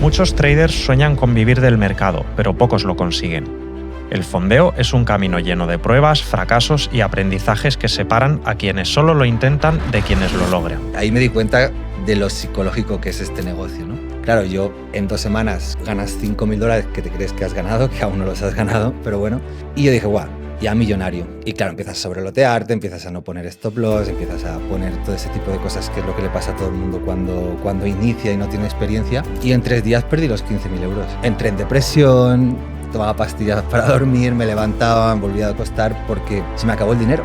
Muchos traders sueñan con vivir del mercado, pero pocos lo consiguen. El fondeo es un camino lleno de pruebas, fracasos y aprendizajes que separan a quienes solo lo intentan de quienes lo logran. Ahí me di cuenta de lo psicológico que es este negocio, ¿no? Claro, yo en 2 semanas ganas $5.000 que te crees que has ganado, que aún no los has ganado, pero bueno. Y yo dije, guau, ya millonario. Y claro, empiezas a sobrelotearte, empiezas a no poner stop loss, empiezas a poner todo ese tipo de cosas que es lo que le pasa a todo el mundo cuando inicia y no tiene experiencia. Y en 3 días perdí los 15.000 euros. Entré en depresión, tomaba pastillas para dormir, me levantaba, me volvía a acostar porque se me acabó el dinero.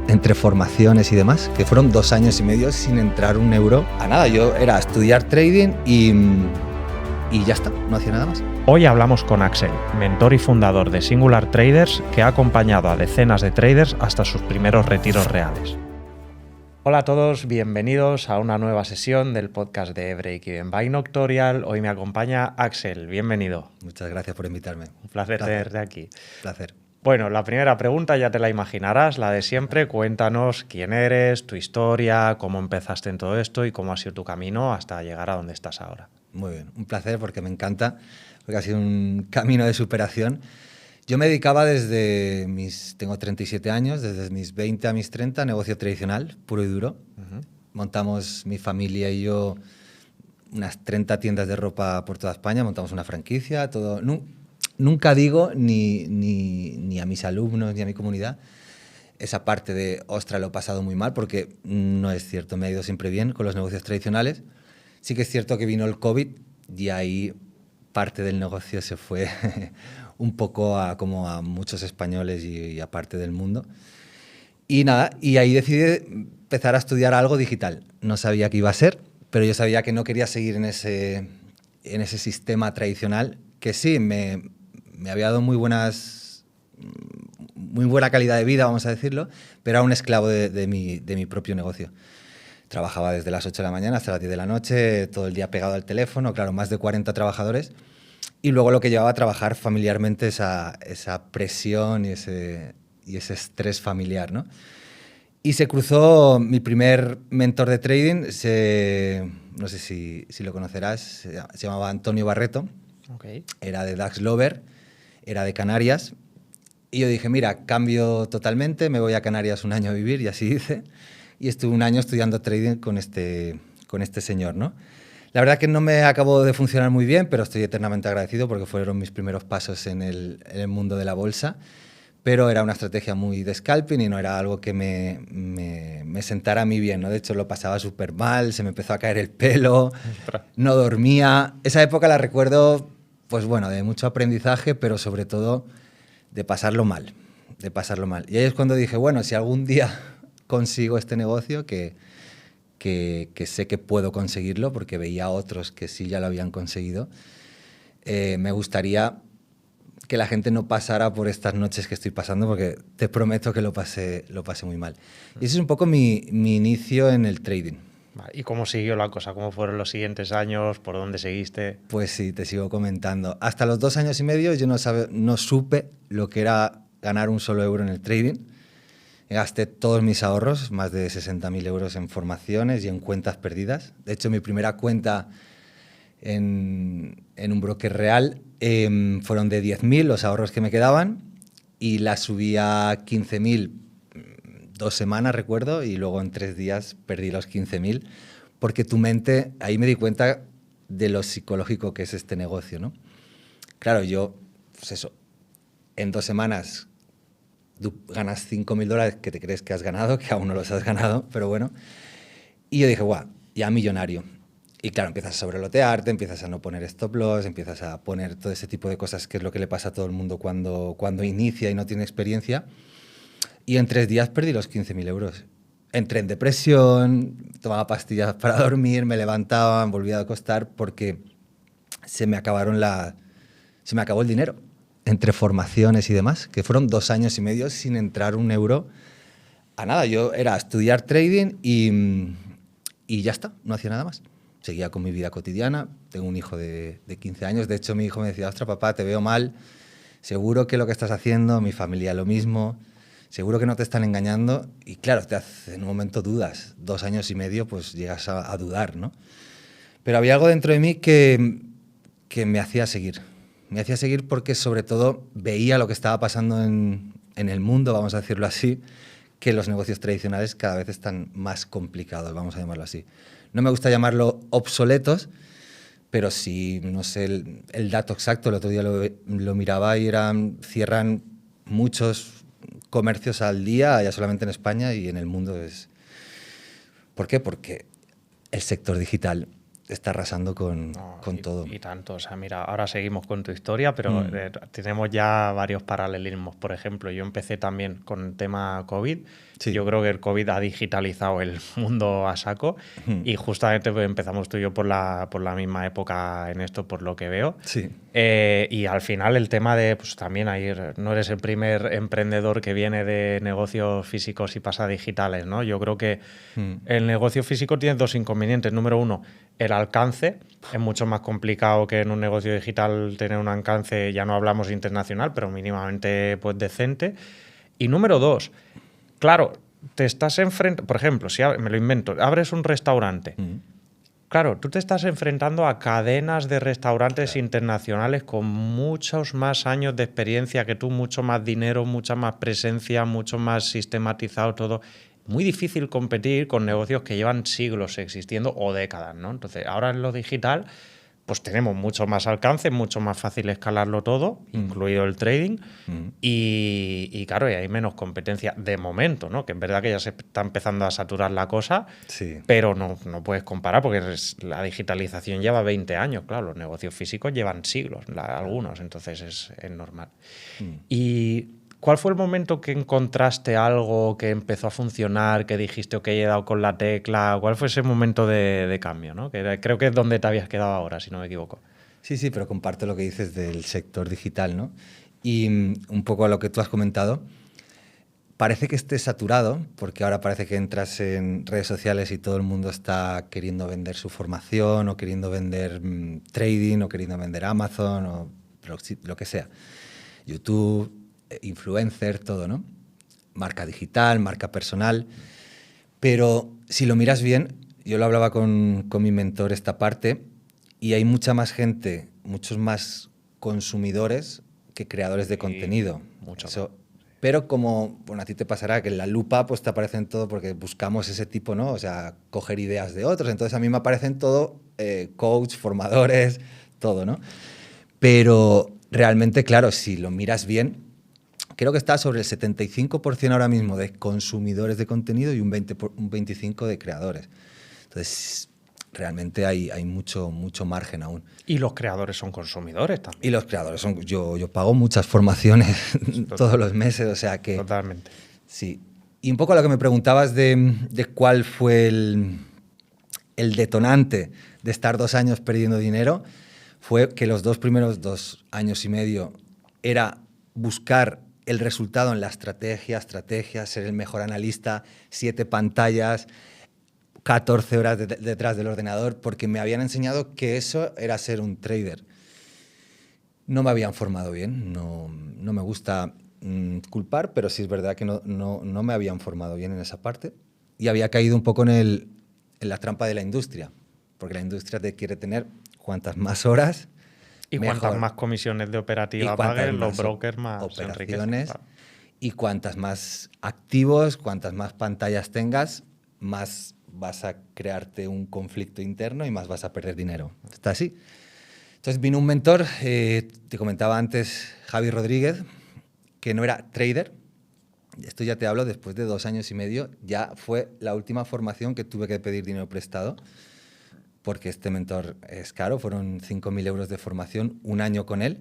Entre formaciones y demás, que fueron 2 años y medio sin entrar un euro a nada. Yo era estudiar trading y ya está, no hacía nada más. Hoy hablamos con Axel, mentor y fundador de Singular Traders, que ha acompañado a decenas de traders hasta sus primeros retiros reales. Hola a todos, bienvenidos a una nueva sesión del podcast de Break Even by Noctorial. Hoy me acompaña Axel, bienvenido. Muchas gracias por invitarme. Un placer tenerte aquí. Placer. Bueno, la primera pregunta ya te la imaginarás, la de siempre. Cuéntanos quién eres, tu historia, cómo empezaste en todo esto y cómo ha sido tu camino hasta llegar a donde estás ahora. Muy bien, un placer porque me encanta, porque ha sido un camino de superación. Yo me dedicaba tengo 37 años, desde mis 20 a mis 30, a negocio tradicional, puro y duro. Montamos mi familia y yo unas 30 tiendas de ropa por toda España, montamos una franquicia, todo. Nunca digo ni a mis alumnos ni a mi comunidad esa parte de, ostras, lo he pasado muy mal, porque no es cierto, me ha ido siempre bien con los negocios tradicionales. Sí que es cierto que vino el COVID y ahí parte del negocio se fue un poco como a muchos españoles y a parte del mundo. Y nada, y ahí decidí empezar a estudiar algo digital. No sabía qué iba a ser, pero yo sabía que no quería seguir en ese sistema tradicional que sí, me había dado muy buena calidad de vida, vamos a decirlo, pero era un esclavo de mi propio negocio. Trabajaba desde las 8 de la mañana hasta las 10 de la noche, todo el día pegado al teléfono, claro, más de 40 trabajadores. Y luego lo que llevaba a trabajar familiarmente, esa presión y ese estrés familiar, ¿no? Y se cruzó mi primer mentor de trading, no sé si lo conocerás, se llamaba Antonio Barreto. Okay. Era de Dax Lover, era de Canarias. Y yo dije, mira, cambio totalmente, me voy a Canarias un año a vivir, y así hice. Y estuve un año estudiando trading con este señor, ¿no? La verdad que no me acabó de funcionar muy bien, pero estoy eternamente agradecido porque fueron mis primeros pasos en el mundo de la bolsa. Pero era una estrategia muy de scalping y no era algo que me sentara a mí bien, ¿no? De hecho, lo pasaba súper mal, se me empezó a caer el pelo, no dormía. Esa época la recuerdo, pues bueno, de mucho aprendizaje, pero sobre todo de pasarlo mal. Y ahí es cuando dije, bueno, si algún día consigo este negocio, que sé que puedo conseguirlo, porque veía a otros que sí ya lo habían conseguido, me gustaría que la gente no pasara por estas noches que estoy pasando, porque te prometo que lo pasé muy mal. Y ese es un poco mi inicio en el trading. ¿Y cómo siguió la cosa? ¿Cómo fueron los siguientes años? ¿Por dónde seguiste? Pues sí, te sigo comentando. Hasta los 2 años y medio yo no supe lo que era ganar un solo euro en el trading. Gasté todos mis ahorros, más de 60.000 euros en formaciones y en cuentas perdidas. De hecho, mi primera cuenta en un broker real fueron de 10.000 los ahorros que me quedaban, y la subí a 15.000 2 semanas, recuerdo, y luego en 3 días perdí los 15.000, porque tu mente, ahí me di cuenta de lo psicológico que es este negocio, ¿no? Claro, yo, pues eso, en 2 semanas ganas $5.000 que te crees que has ganado, que aún no los has ganado, pero bueno. Y yo dije, guau, ya millonario. Y claro, empiezas a sobrelotearte, empiezas a no poner stop loss, empiezas a poner todo ese tipo de cosas que es lo que le pasa a todo el mundo cuando inicia y no tiene experiencia. Y en 3 días perdí los 15.000 euros. Entré en depresión, tomaba pastillas para dormir, me levantaba, me volvía a acostar porque se me acabó el dinero. Entre formaciones y demás, que fueron 2 años y medio sin entrar un euro a nada. Yo era estudiar trading y ya está, no hacía nada más. Seguía con mi vida cotidiana, tengo un hijo de 15 años, de hecho mi hijo me decía, ostras papá, te veo mal, seguro que lo que estás haciendo, mi familia lo mismo, seguro que no te están engañando. Y claro, en un momento dudas, 2 años y medio pues llegas a dudar, ¿no? Pero había algo dentro de mí que que me hacía seguir. Me hacía seguir porque sobre todo veía lo que estaba pasando en el mundo, vamos a decirlo así, que los negocios tradicionales cada vez están más complicados, vamos a llamarlo así. No me gusta llamarlo obsoletos, pero sí, no sé el dato exacto, el otro día lo miraba y cierran muchos comercios al día, ya solamente en España y en el mundo. ¿Por qué? Porque el sector digital está arrasando con todo. Y tanto, o sea, mira, ahora seguimos con tu historia, pero tenemos ya varios paralelismos. Por ejemplo, yo empecé también con el tema COVID. Sí. Yo creo que el COVID ha digitalizado el mundo a saco y justamente pues, empezamos tú y yo por la misma época en esto, por lo que veo. Sí. Y al final el tema de, pues también ahí no eres el primer emprendedor que viene de negocios físicos y pasa a digitales, ¿no? Yo creo que el negocio físico tiene dos inconvenientes. Número uno, el alcance. Es mucho más complicado que en un negocio digital tener un alcance, ya no hablamos internacional, pero mínimamente pues decente. Y número dos, claro, te estás enfrentando, por ejemplo, si me lo invento, abres un restaurante. Claro, tú te estás enfrentando a cadenas de restaurantes internacionales con muchos más años de experiencia que tú, mucho más dinero, mucha más presencia, mucho más sistematizado todo. Muy difícil competir con negocios que llevan siglos existiendo o décadas, ¿no? Entonces, ahora en lo digital, pues tenemos mucho más alcance, mucho más fácil escalarlo todo, incluido el trading, y claro, y hay menos competencia de momento, ¿no? Que es verdad que ya se está empezando a saturar la cosa, Sí. pero no puedes comparar porque la digitalización lleva 20 años, claro, los negocios físicos llevan siglos, algunos, entonces es normal. Y ¿cuál fue el momento que encontraste algo que empezó a funcionar, que dijiste, ok, he dado con la tecla? ¿Cuál fue ese momento de cambio, ¿no? Creo que es donde te habías quedado ahora, si no me equivoco. Sí, pero comparto lo que dices del sector digital, ¿no? Y un poco a lo que tú has comentado, parece que esté saturado, porque ahora parece que entras en redes sociales y todo el mundo está queriendo vender su formación o queriendo vender trading o queriendo vender Amazon o lo que sea. YouTube, influencer, todo, ¿no? Marca digital, marca personal. Pero si lo miras bien, yo lo hablaba con mi mentor esta parte, y hay mucha más gente, muchos más consumidores que creadores de contenido. Mucho. Eso, pero como, bueno, a ti te pasará que en la lupa pues te aparecen todo porque buscamos ese tipo, ¿no? O sea, coger ideas de otros. Entonces a mí me aparecen todo coach, formadores, todo, ¿no? Pero realmente, claro, si lo miras bien, creo que está sobre el 75% ahora mismo de consumidores de contenido y un 25% de creadores. Entonces, realmente hay mucho margen aún. Y los creadores son consumidores también. Y los creadores son... Yo pago muchas formaciones todos los meses, o sea que... Totalmente. Sí. Y un poco lo que me preguntabas de cuál fue el detonante de estar 2 años perdiendo dinero, fue que los primeros 2 años y medio era buscar el resultado en la estrategia, ser el mejor analista, 7 pantallas, 14 horas detrás del ordenador, porque me habían enseñado que eso era ser un trader. No me habían formado bien, no me gusta culpar, pero sí es verdad que no me habían formado bien en esa parte y había caído un poco en la trampa de la industria, porque la industria te quiere tener cuantas más horas, y mejor. Cuantas más comisiones de operativa paguen, los brokers más operaciones, claro. Y cuantas más activos, cuantas más pantallas tengas, más vas a crearte un conflicto interno y más vas a perder dinero. Está así. Entonces vino un mentor, te comentaba antes, Javi Rodríguez, que no era trader. Esto ya te hablo después de 2 años y medio. Ya fue la última formación que tuve que pedir dinero prestado, porque este mentor es caro, fueron 5.000 euros de formación, 1 año con él.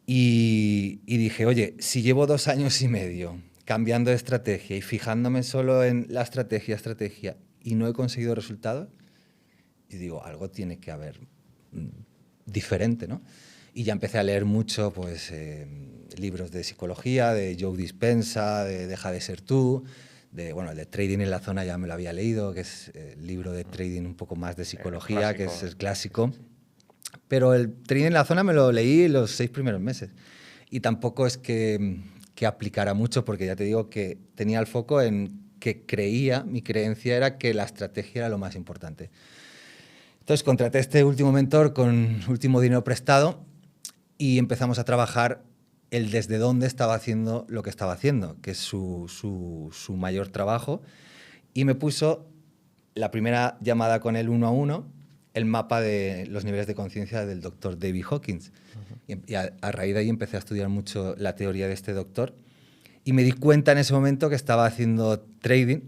Y dije, oye, si llevo 2 años y medio cambiando de estrategia y fijándome solo en la estrategia, y no he conseguido resultados, y digo, algo tiene que haber diferente, ¿no? Y ya empecé a leer mucho, pues, libros de psicología, de Joe Dispenza, de Deja de ser tú, el de Trading en la Zona ya me lo había leído, que es el libro de trading un poco más de psicología, que es el clásico. Pero el Trading en la Zona me lo leí los 6 primeros meses. Y tampoco es que aplicara mucho, porque ya te digo que tenía el foco en que mi creencia era que la estrategia era lo más importante. Entonces contraté a este último mentor con último dinero prestado y empezamos a trabajar el desde dónde estaba haciendo lo que estaba haciendo, que es su mayor trabajo. Y me puso la primera llamada con él 1 a 1, el mapa de los niveles de conciencia del doctor David Hawkins. Y a raíz de ahí empecé a estudiar mucho la teoría de este doctor y me di cuenta en ese momento que estaba haciendo trading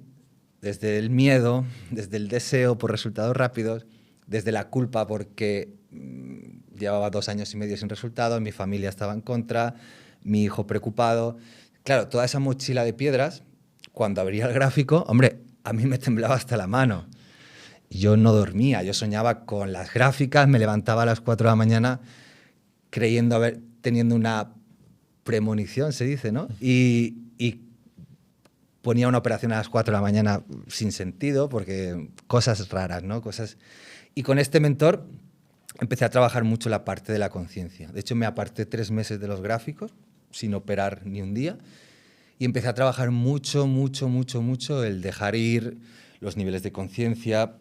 desde el miedo, desde el deseo por resultados rápidos, desde la culpa porque llevaba 2 años y medio sin resultados, mi familia estaba en contra, mi hijo preocupado. Claro, toda esa mochila de piedras, cuando abría el gráfico, hombre, a mí me temblaba hasta la mano. Yo no dormía, yo soñaba con las gráficas, me levantaba a las 4 de la mañana creyendo teniendo una premonición, se dice, ¿no? Y ponía una operación a las 4 de la mañana sin sentido, porque cosas raras, ¿no? Y con este mentor empecé a trabajar mucho la parte de la conciencia. De hecho, me aparté 3 meses de los gráficos, sin operar ni un día, y empecé a trabajar mucho el dejar ir los niveles de conciencia,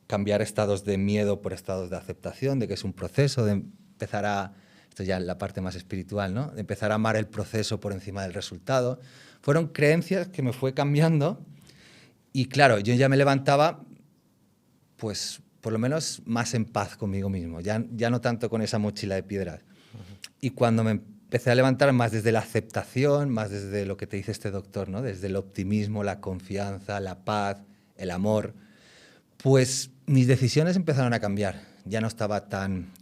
cambiar estados de miedo por estados de aceptación, de que es un proceso, de empezar a, esto ya es la parte más espiritual, ¿no? De empezar a amar el proceso por encima del resultado. Fueron creencias que me fue cambiando y claro, yo ya me levantaba, pues por lo menos más en paz conmigo mismo, ya no tanto con esa mochila de piedras. Y cuando me empecé a levantar más desde la aceptación, más desde lo que te dice este doctor, ¿no? Desde el optimismo, la confianza, la paz, el amor, pues mis decisiones empezaron a cambiar. Ya no estaba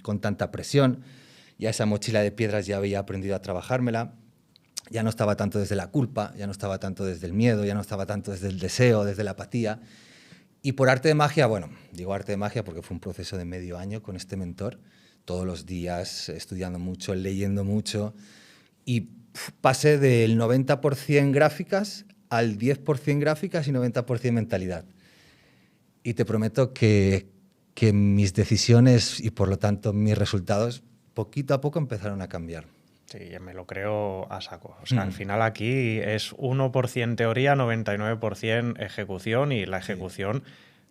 con tanta presión, ya esa mochila de piedras ya había aprendido a trabajármela, ya no estaba tanto desde la culpa, ya no estaba tanto desde el miedo, ya no estaba tanto desde el deseo, desde la apatía. Y por arte de magia, bueno, digo arte de magia porque fue un proceso de medio año con este mentor, todos los días estudiando mucho, leyendo mucho, y pasé del 90% gráficas al 10% gráficas y 90% mentalidad. Y te prometo que mis decisiones y por lo tanto mis resultados poquito a poco empezaron a cambiar. Sí, me lo creo a saco. O sea, al final aquí es 1% teoría, 99% ejecución y la ejecución,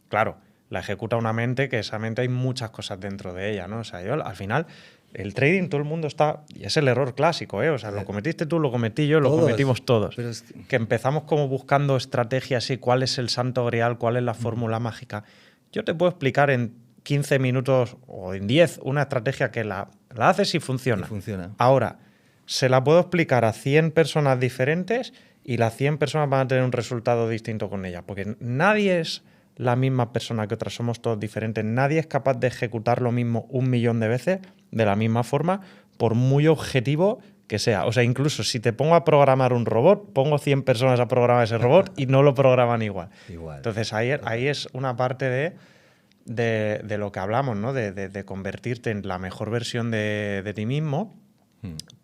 claro, la ejecuta una mente que esa mente hay muchas cosas dentro de ella, ¿no? O sea, yo al final el trading todo el mundo está, y es el error clásico, ¿eh? O sea, lo cometiste tú, lo cometí yo, lo cometimos todos. Pero que empezamos como buscando estrategias y cuál es el santo grial, cuál es la fórmula mágica. Yo te puedo explicar en 15 minutos o en 10 una estrategia que la haces y funciona. Ahora, se la puedo explicar a 100 personas diferentes y las 100 personas van a tener un resultado distinto con ella, porque nadie es la misma persona que otra, somos todos diferentes. Nadie es capaz de ejecutar lo mismo 1.000.000 de veces de la misma forma, por muy objetivo que sea. O sea, incluso si te pongo a programar un robot, pongo 100 personas a programar ese robot y no lo programan igual. Entonces ahí es una parte de lo que hablamos, ¿no? De convertirte en la mejor versión de ti mismo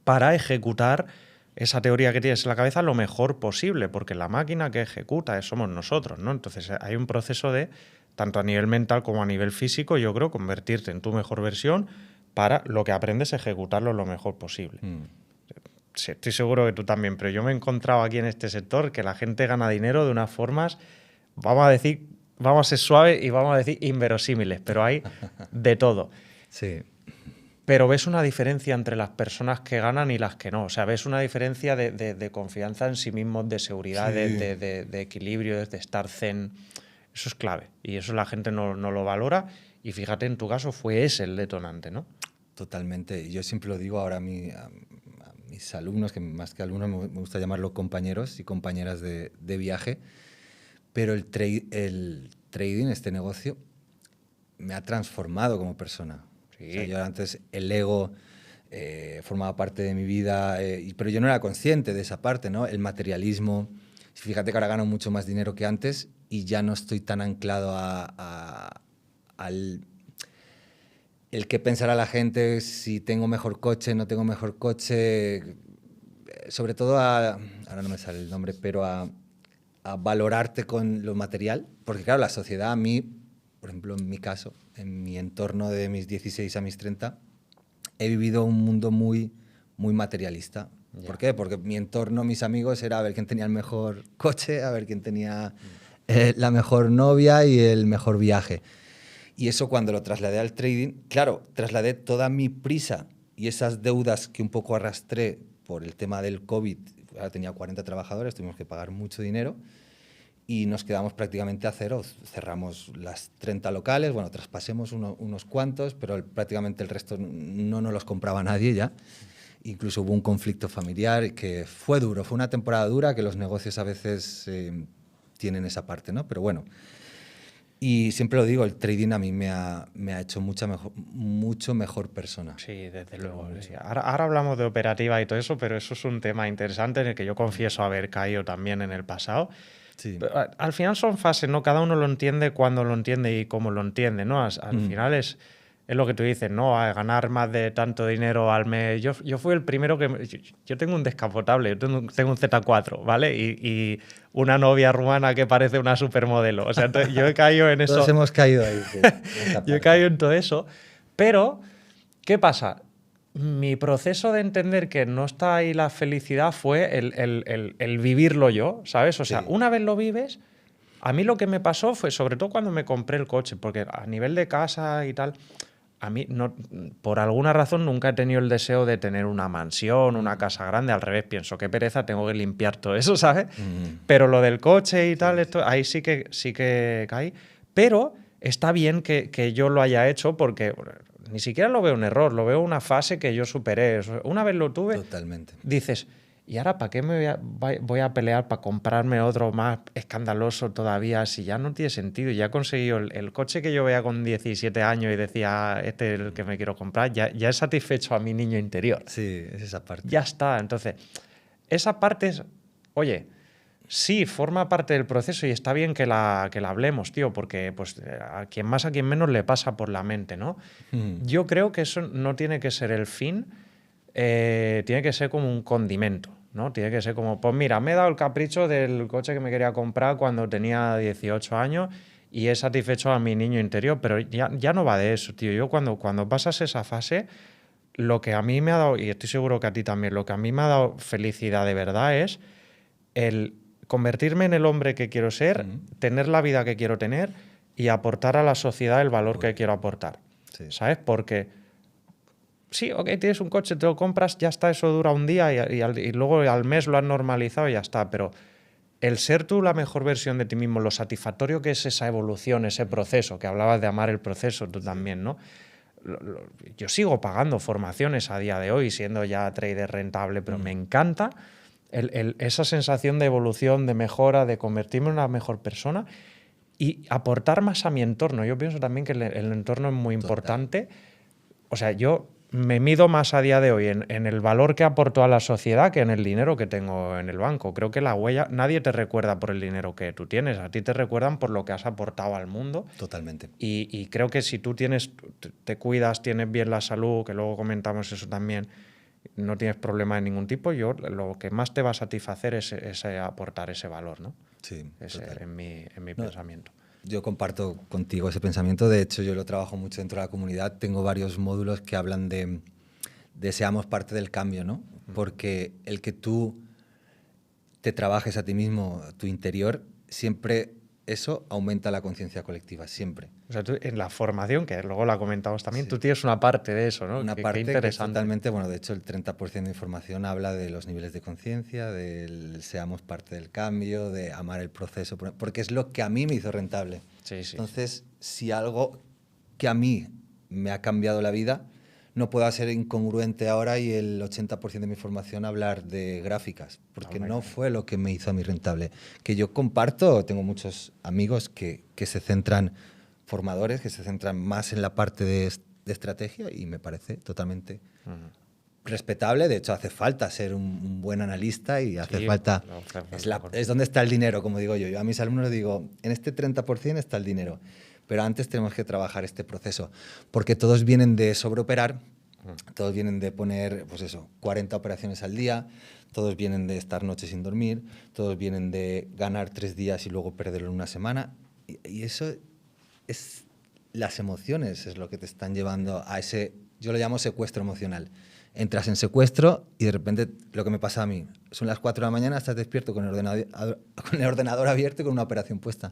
para ejecutar esa teoría que tienes en la cabeza lo mejor posible, porque la máquina que ejecuta somos nosotros, ¿no? Entonces hay un proceso de, tanto a nivel mental como a nivel físico, yo creo, convertirte en tu mejor versión para lo que aprendes ejecutarlo lo mejor posible. Sí, estoy seguro que tú también, pero yo me he encontrado aquí en este sector que la gente gana dinero de unas formas, vamos a ser suaves y vamos a decir inverosímiles, pero hay de todo. Sí. Pero ves una diferencia entre las personas que ganan y las que no. O sea, ves una diferencia de confianza en sí mismos, de seguridad, sí, de equilibrio, de estar zen. Eso es clave. Y eso la gente no lo valora. Y fíjate, en tu caso fue ese el detonante, ¿no? Totalmente. Yo siempre lo digo ahora a mis alumnos, que más que alumnos me gusta llamarlo compañeros y compañeras de viaje. Pero el trading, este negocio, me ha transformado como persona. Sí. O sea, yo antes el ego formaba parte de mi vida, pero yo no era consciente de esa parte, ¿no? El materialismo. Fíjate que ahora gano mucho más dinero que antes y ya no estoy tan anclado al qué pensará la gente, si tengo mejor coche, no tengo mejor coche. Sobre todo ahora no me sale el nombre, pero a valorarte con lo material. Porque claro, la sociedad a mí, por ejemplo, en mi caso, en mi entorno de mis 16 a mis 30, he vivido un mundo muy, muy materialista. Yeah. ¿Por qué? Porque mi entorno, mis amigos, era a ver quién tenía el mejor coche, a ver quién tenía la mejor novia y el mejor viaje. Y eso cuando lo trasladé al trading, claro, trasladé toda mi prisa y esas deudas que un poco arrastré por el tema del COVID. Ahora tenía 40 trabajadores, tuvimos que pagar mucho dinero y nos quedamos prácticamente a cero. Cerramos las 30 locales, bueno, traspasemos unos cuantos, pero prácticamente el resto no nos los compraba nadie ya. Incluso hubo un conflicto familiar que fue duro, fue una temporada dura, que los negocios a veces tienen esa parte, ¿no? Pero bueno, y siempre lo digo, el trading a mí me ha hecho mucho mejor persona. Sí, desde luego. Sí. Ahora hablamos de operativa y todo eso, pero eso es un tema interesante en el que yo confieso haber caído también en el pasado. Sí. Al final son fases, ¿no? Cada uno lo entiende cuando lo entiende y cómo lo entiende, ¿no? Al final es lo que tú dices, ¿no? A ganar más de tanto dinero al mes. Yo fui el primero que... Yo tengo un descapotable, yo tengo un Z4, ¿vale? Y una novia rumana que parece una supermodelo. O sea, yo he caído en eso. Todos hemos caído ahí. Sí, yo he caído en todo eso. Pero, ¿qué pasa? Mi proceso de entender que no está ahí la felicidad fue el vivirlo yo, ¿sabes? O sea, una vez lo vives, a mí lo que me pasó fue, sobre todo cuando me compré el coche, porque a nivel de casa y tal, a mí, no, por alguna razón, nunca he tenido el deseo de tener una mansión, una casa grande. Al revés, pienso, qué pereza, tengo que limpiar todo eso, ¿sabes? Pero lo del coche y tal, esto, ahí sí que caí. Pero está bien que yo lo haya hecho porque... Ni siquiera lo veo un error, lo veo una fase que yo superé. Una vez lo tuve, totalmente. Dices, ¿y ahora para qué me voy a pelear para comprarme otro más escandaloso todavía si ya no tiene sentido? Ya he conseguido el coche que yo veía con 17 años y decía, este es el que me quiero comprar, ya he satisfecho a mi niño interior. Sí, es esa parte. Ya está. Entonces, esa parte es, oye... Sí, forma parte del proceso y está bien que la hablemos, tío, porque pues, a quien más, a quien menos le pasa por la mente, ¿no? Yo creo que eso no tiene que ser el fin, tiene que ser como un condimento, ¿no? Tiene que ser como, pues mira, me he dado el capricho del coche que me quería comprar cuando tenía 18 años y he satisfecho a mi niño interior, pero ya no va de eso, tío. Yo cuando pasas esa fase, lo que a mí me ha dado, y estoy seguro que a ti también, lo que a mí me ha dado felicidad de verdad es el convertirme en el hombre que quiero ser, tener la vida que quiero tener y aportar a la sociedad el valor que quiero aportar. Sí. ¿Sabes? Porque sí, ok, tienes un coche, te lo compras, ya está, eso dura un día y luego al mes lo has normalizado y ya está. Pero el ser tú la mejor versión de ti mismo, lo satisfactorio que es esa evolución, ese proceso, que hablabas de amar el proceso tú también, ¿no? Yo sigo pagando formaciones a día de hoy, siendo ya trader rentable, pero me encanta... esa sensación de evolución, de mejora, de convertirme en una mejor persona y aportar más a mi entorno. Yo pienso también que el entorno es muy importante. O sea, yo me mido más a día de hoy en el valor que aporto a la sociedad que en el dinero que tengo en el banco. Creo que la huella, nadie te recuerda por el dinero que tú tienes, a ti te recuerdan por lo que has aportado al mundo. Totalmente. Y creo que si tú te cuidas, tienes bien la salud, que luego comentamos eso también, no tienes problema de ningún tipo, lo que más te va a satisfacer es aportar ese valor, ¿no? Sí, en mi pensamiento. Yo comparto contigo ese pensamiento. De hecho, yo lo trabajo mucho dentro de la comunidad. Tengo varios módulos que hablan de seamos parte del cambio, ¿no? Porque el que tú te trabajes a ti mismo, tu interior, siempre eso aumenta la conciencia colectiva, siempre. O sea, tú en la formación, que luego la comentamos también, tú tienes una parte de eso, ¿no? Una parte qué interesante. Que totalmente, bueno, de hecho el 30% de información habla de los niveles de conciencia, del seamos parte del cambio, de amar el proceso, porque es lo que a mí me hizo rentable. Sí. Entonces, si algo que a mí me ha cambiado la vida, no puedo ser incongruente ahora y el 80% de mi formación hablar de gráficas, porque no fue lo que me hizo a mí rentable. Que yo comparto, tengo muchos amigos que se centran, formadores, que se centran más en la parte de estrategia y me parece totalmente respetable. De hecho, hace falta ser un buen analista y hace falta... Es donde está el dinero, como digo yo. Yo a mis alumnos les digo, en este 30% está el dinero. Pero antes tenemos que trabajar este proceso, porque todos vienen de sobreoperar, todos vienen de poner, pues eso, 40 operaciones al día, todos vienen de estar noches sin dormir, todos vienen de ganar 3 días y luego perderlo en una semana. Y eso es las emociones, es lo que te están llevando a ese, yo lo llamo secuestro emocional. Entras en secuestro y de repente lo que me pasa a mí, son las 4 de la mañana, estás despierto con el ordenador abierto y con una operación puesta.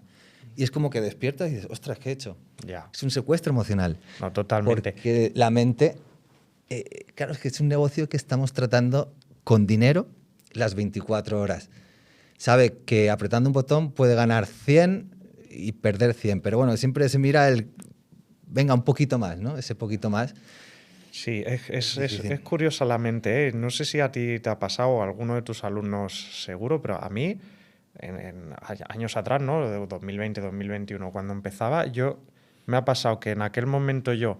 Y es como que despiertas y dices, ostras, ¿qué he hecho? Ya. Es un secuestro emocional. No, totalmente. Porque la mente, claro, es que es un negocio que estamos tratando con dinero las 24 horas. Sabe que apretando un botón puede ganar 100 y perder 100, pero bueno, siempre se mira venga, un poquito más, ¿no? Ese poquito más. Sí, es curiosa la mente, ¿eh? No sé si a ti te ha pasado o a alguno de tus alumnos seguro, pero a mí, en años atrás, ¿no? De 2020, 2021, cuando empezaba, me ha pasado que en aquel momento yo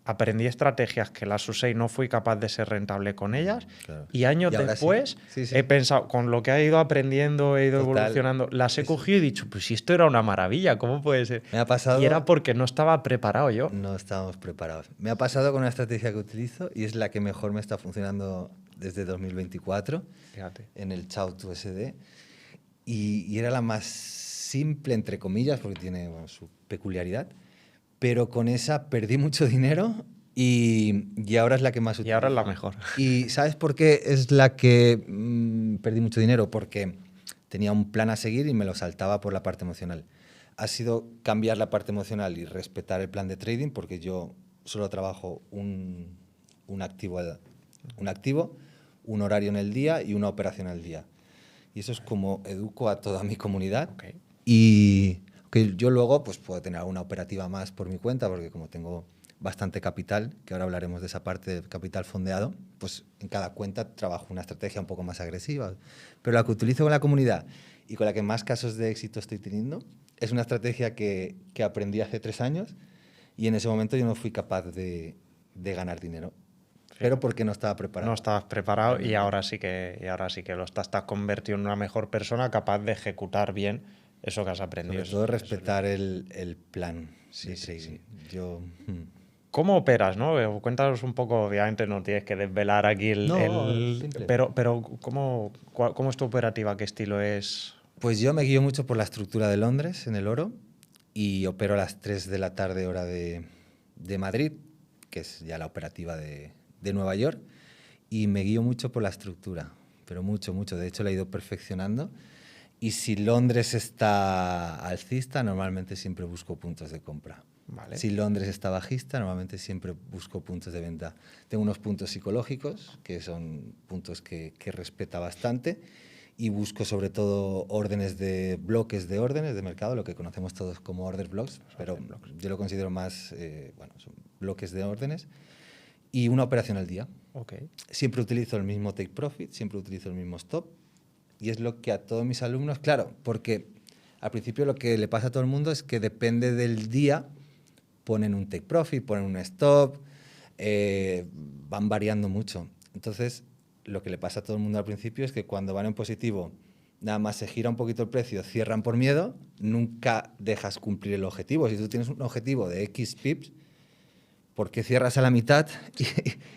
aprendí estrategias que las usé y no fui capaz de ser rentable con ellas. Claro. Y años Y ahora después sí. Sí. he pensado, con lo que he ido aprendiendo, he ido Total. evolucionando, las he cogido y he dicho, pues si esto era una maravilla, ¿cómo puede ser? Me ha pasado... Y era porque no estaba preparado yo. No estábamos preparados. Me ha pasado con una estrategia que utilizo y es la que mejor me está funcionando desde 2024. Fíjate. En el Shout USD. Y era la más simple, entre comillas, porque tiene su peculiaridad. Pero con esa perdí mucho dinero y ahora es la que más utilizo. Y ahora es la mejor. ¿Y sabes por qué es la que perdí mucho dinero? Porque tenía un plan a seguir y me lo saltaba por la parte emocional. Ha sido cambiar la parte emocional y respetar el plan de trading, porque yo solo trabajo un activo, un horario en el día y una operación al día. Y eso es como educo a toda mi comunidad. Okay. Y que yo luego pues, puedo tener alguna operativa más por mi cuenta, porque como tengo bastante capital, que ahora hablaremos de esa parte del capital fondeado, pues en cada cuenta trabajo una estrategia un poco más agresiva. Pero la que utilizo con la comunidad y con la que más casos de éxito estoy teniendo es una estrategia que aprendí hace 3 años y en ese momento yo no fui capaz de ganar dinero. Sí. Pero porque no estaba preparado. No estabas preparado y ahora sí que lo estás convertido en una mejor persona capaz de ejecutar bien eso que has aprendido. Sobre todo respetar el plan. Sí. Yo... ¿Cómo operas, no? Cuéntanos un poco, obviamente no tienes que desvelar aquí pero ¿cómo es tu operativa? ¿Qué estilo es? Pues yo me guío mucho por la estructura de Londres, en el oro, y opero a las 3 de la tarde hora de Madrid, que es ya la operativa de Nueva York, y me guío mucho por la estructura, pero mucho. De hecho, la he ido perfeccionando. Y si Londres está alcista, normalmente siempre busco puntos de compra. Vale. Si Londres está bajista, normalmente siempre busco puntos de venta. Tengo unos puntos psicológicos, que son puntos que respeta bastante, y busco sobre todo bloques de órdenes de mercado, lo que conocemos todos como order blocks, pero yo lo considero más, son bloques de órdenes, y una operación al día. Okay. Siempre utilizo el mismo take profit, siempre utilizo el mismo stop, y es lo que a todos mis alumnos, claro, porque al principio lo que le pasa a todo el mundo es que depende del día, ponen un take profit, ponen un stop, van variando mucho. Entonces, lo que le pasa a todo el mundo al principio es que cuando van en positivo, nada más se gira un poquito el precio, cierran por miedo, nunca dejas cumplir el objetivo. Si tú tienes un objetivo de X pips, ¿por qué cierras a la mitad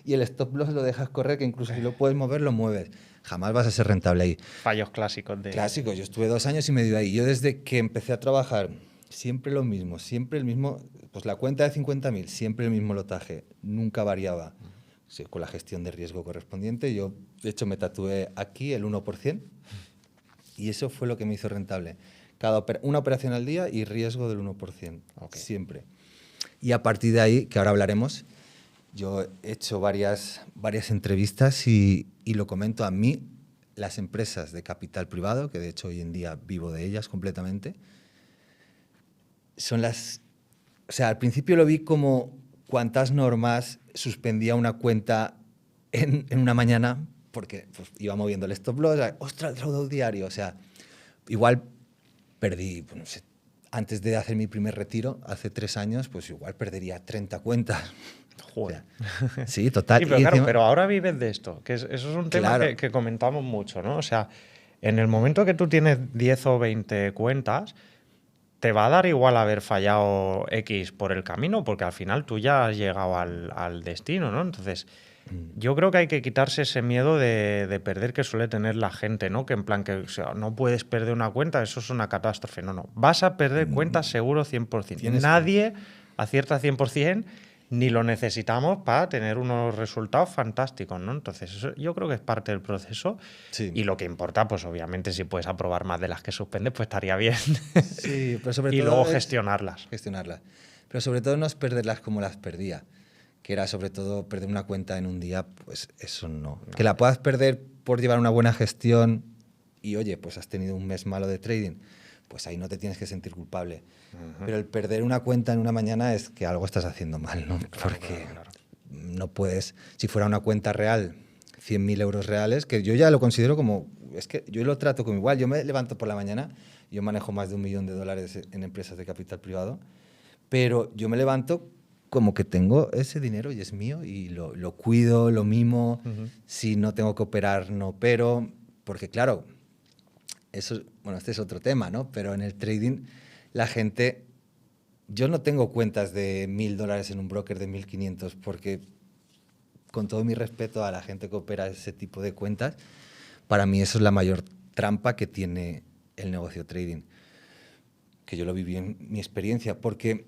y el stop loss lo dejas correr, que incluso si lo puedes mover, lo mueves? Jamás vas a ser rentable ahí. Fallos clásicos. Clásicos. Yo estuve 2 años y medio ahí. Yo desde que empecé a trabajar, siempre lo mismo, siempre el mismo, pues la cuenta de 50.000, siempre el mismo lotaje, nunca variaba. Sí, con la gestión de riesgo correspondiente. Yo, de hecho, me tatué aquí el 1%, y eso fue lo que me hizo rentable. Una operación al día y riesgo del 1%, okay. Siempre. Y a partir de ahí, que ahora hablaremos, yo he hecho varias entrevistas y lo comento. A mí, las empresas de capital privado, que de hecho hoy en día vivo de ellas completamente, son las... O sea, al principio lo vi como cuántas normas suspendía una cuenta en una mañana porque pues, iba moviendo el stop loss, ¡ostras, el drawdown diario! O sea, igual perdí, pues, no sé, antes de hacer mi primer retiro, hace 3 años, pues igual perdería 30 cuentas. Joder. O sea, sí, total. Sí, pero claro, pero ahora vives de esto, que eso es un tema claro. que comentamos mucho, ¿no? O sea, en el momento que tú tienes 10 o 20 cuentas, te va a dar igual haber fallado X por el camino, porque al final tú ya has llegado al destino, ¿no? Entonces, yo creo que hay que quitarse ese miedo de perder que suele tener la gente, ¿no? Que en plan, que o sea, no puedes perder una cuenta, eso es una catástrofe. No. Vas a perder cuentas seguro 100%. Nadie acierta 100%. ni lo necesitamos para tener unos resultados fantásticos, ¿no? Entonces, eso yo creo que es parte del proceso. Sí. Y lo que importa, pues obviamente, si puedes aprobar más de las que suspendes, pues estaría bien. Sí, pero sobre Y todo luego es gestionarlas. gestionarlas. Pero sobre todo no es perderlas como las perdía, que era sobre todo perder una cuenta en un día, pues eso no. Que la puedas perder por llevar una buena gestión y, oye, pues has tenido un mes malo de trading, pues ahí no te tienes que sentir culpable. Pero el perder una cuenta en una mañana es que algo estás haciendo mal, ¿no? Porque claro. no puedes, si fuera una cuenta real, 100.000 euros reales, que yo ya lo considero como, es que yo lo trato como igual, yo me levanto por la mañana, yo manejo más de $1 millón en empresas de capital privado, pero yo me levanto como que tengo ese dinero y es mío y lo cuido, lo mimo, si no tengo que operar, no opero, porque claro, eso, bueno, este es otro tema, ¿no? Pero en el trading la gente, yo no tengo cuentas de $1.000 en un broker de 1.500 porque con todo mi respeto a la gente que opera ese tipo de cuentas, para mí eso es la mayor trampa que tiene el negocio trading, que yo lo viví en mi experiencia, porque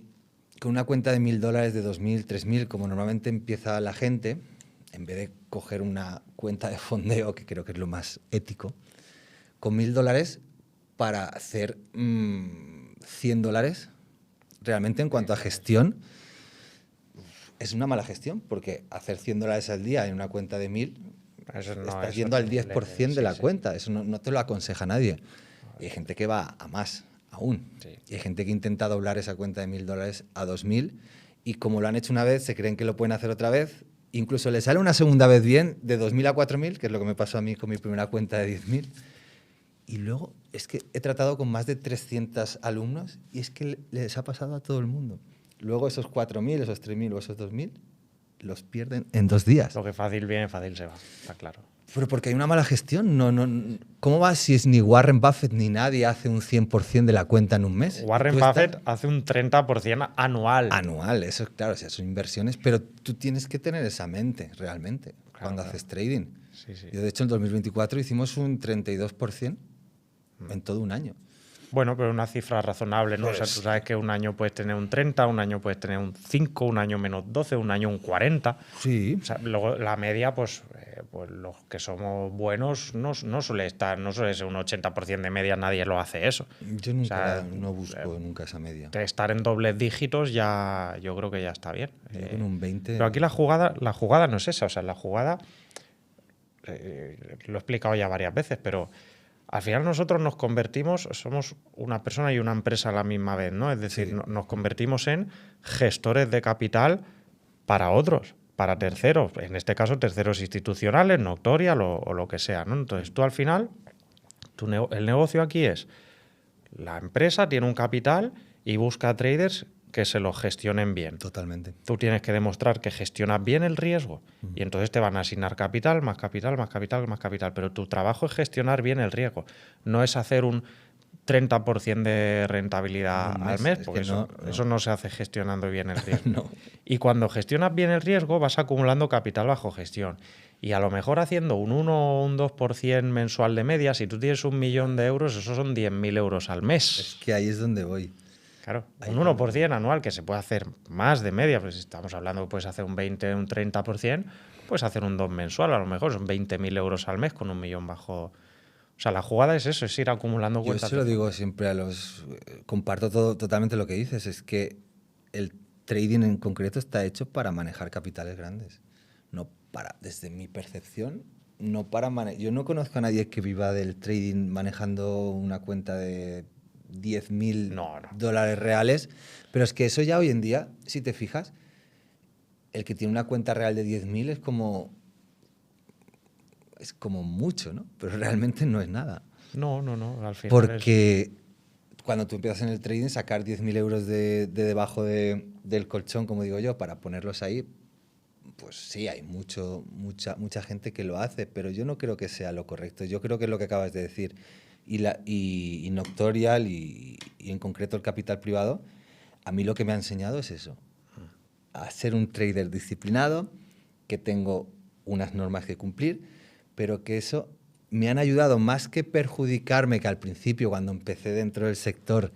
con una cuenta de $1.000, de 2.000, 3.000, como normalmente empieza la gente, en vez de coger una cuenta de fondeo, que creo que es lo más ético, con $1.000 para hacer $100, realmente en cuanto a gestión, es una mala gestión, porque hacer $100 al día en una cuenta de 1.000, Eso no, estás eso yendo al ni 10% de sí, la sí. cuenta, eso no te lo aconseja nadie. Y hay gente que va a más aún. Sí. Y hay gente que intenta doblar esa cuenta de $1.000 a 2.000 y como lo han hecho una vez, se creen que lo pueden hacer otra vez. Incluso le sale una segunda vez bien, de 2.000 a 4.000, que es lo que me pasó a mí con mi primera cuenta de 10.000. Y luego es que he tratado con más de 300 alumnos y es que les ha pasado a todo el mundo. Luego esos 4.000, esos 3.000 o esos 2.000 los pierden en 2 días. Lo que fácil viene, fácil se va, está claro. Pero porque hay una mala gestión. ¿Cómo va si es ni Warren Buffett ni nadie hace un 100% de la cuenta en un mes? Warren Buffett hace un 30% anual. Anual, eso claro, o sea, son inversiones, pero tú tienes que tener esa mente realmente cuando haces trading. Sí, sí. Yo, de hecho, en 2024 hicimos un 32% en todo un año. Bueno, pero una cifra razonable, ¿no? Pues, o sea, tú sabes que un año puedes tener un 30, un año puedes tener un 5, un año menos 12, un año un 40. Sí. O sea, luego la media, pues los que somos buenos no suele estar, no suele ser un 80% de media, nadie lo hace eso. Yo nunca, O sea, no busco nunca esa media. De estar en dobles dígitos ya, yo creo que ya está bien. Yo con un 20... Pero aquí la jugada no es esa, o sea, la jugada, lo he explicado ya varias veces, pero al final nosotros nos convertimos, somos una persona y una empresa a la misma vez, ¿no? Es decir, Sí. nos convertimos en gestores de capital para otros, para terceros, en este caso terceros institucionales, Noctorial o lo que sea, ¿no? Entonces tú al final, el negocio aquí es, la empresa tiene un capital y busca traders que se lo gestionen bien. Totalmente. Tú tienes que demostrar que gestionas bien el riesgo y entonces te van a asignar capital, más capital, más capital, más capital. Pero tu trabajo es gestionar bien el riesgo. No es hacer un 30% de rentabilidad al mes, porque eso no se hace gestionando bien el riesgo. No. Y cuando gestionas bien el riesgo vas acumulando capital bajo gestión. Y a lo mejor haciendo un 1 o un 2% mensual de media, si tú tienes 1 millón de euros, esos son 10.000 euros al mes. Es que ahí es donde voy. Claro, un 1% anual, que se puede hacer más de media, pues si estamos hablando que puedes hacer un 20, un 30%, puedes hacer un 2 mensual, a lo mejor son 20.000 euros al mes con 1 millón bajo. O sea, la jugada es eso, es ir acumulando cuentas. Yo se lo digo siempre a los... Comparto totalmente lo que dices, es que el trading en concreto está hecho para manejar capitales grandes, no para, desde mi percepción, no para yo no conozco a nadie que viva del trading manejando una cuenta de $10.000 reales, pero es que eso ya hoy en día, si te fijas, el que tiene una cuenta real de 10.000 es como mucho, ¿no? Pero realmente no es nada. No, al final porque cuando tú empiezas en el trading, sacar 10.000 euros de debajo del colchón, como digo yo, para ponerlos ahí, pues sí, hay mucha gente que lo hace, pero yo no creo que sea lo correcto. Yo creo que es lo que acabas de decir. Y Noctorial y en concreto el capital privado, a mí lo que me ha enseñado es eso, a ser un trader disciplinado, que tengo unas normas que cumplir, pero que eso me han ayudado más que perjudicarme, que al principio cuando empecé dentro del sector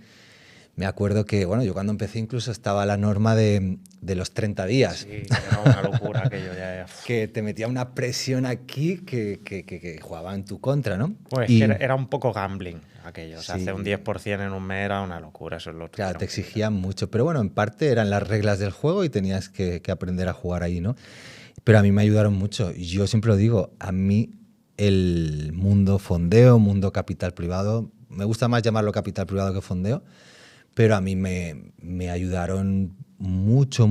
Me acuerdo que, bueno, yo cuando empecé incluso estaba la norma de los 30 días. Sí, era una locura aquello ya. Que te metía una presión aquí que jugaba en tu contra, ¿no? Pues es que era un poco gambling aquello. O sea, Sí. hacer un 10% en un mes era una locura. Eso es lo Claro, te exigían mucho. Pero bueno, en parte eran las reglas del juego y tenías que aprender a jugar ahí, ¿no? Pero a mí me ayudaron mucho. Yo siempre lo digo, a mí el mundo fondeo, mundo capital privado, me gusta más llamarlo capital privado que fondeo, pero a mí me ayudaron mucho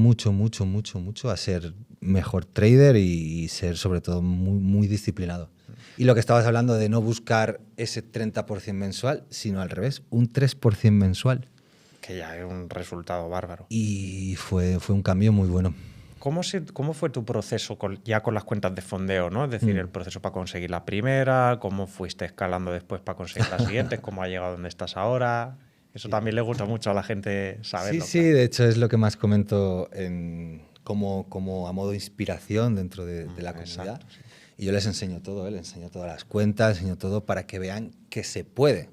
a ser mejor trader y ser sobre todo muy disciplinado. Y lo que estabas hablando de no buscar ese 30% mensual, sino al revés, un 3% mensual. Que ya es un resultado bárbaro. Y fue un cambio muy bueno. ¿Cómo fue tu proceso ya con las cuentas de fondeo, ¿no? Es decir, el proceso para conseguir la primera, cómo fuiste escalando después para conseguir las siguientes, cómo has llegado a donde estás ahora. Eso también le gusta mucho a la gente saberlo. Sí, de hecho es lo que más comento como a modo de inspiración dentro de la comunidad. Exacto, sí. Y yo les enseño todo, les enseño todas las cuentas, les enseño todo para que vean que se puede.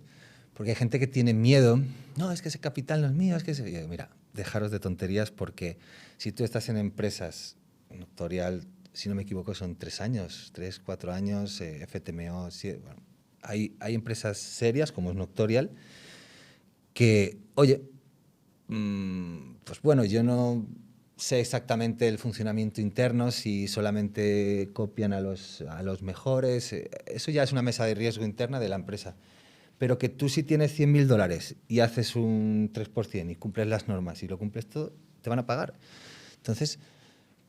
Porque hay gente que tiene miedo. No, es que ese capital no es mío, es que ese... Mira, dejaros de tonterías porque si tú estás en empresas, Noctorial, si no me equivoco, son 3 años, 3, 4 años, FTMO, sí, bueno, hay empresas serias como es Noctorial que, oye, pues bueno, yo no sé exactamente el funcionamiento interno, si solamente copian a los mejores, eso ya es una mesa de riesgo interna de la empresa. Pero que tú si tienes $100.000 y haces un 3% y cumples las normas y lo cumples todo, te van a pagar. Entonces,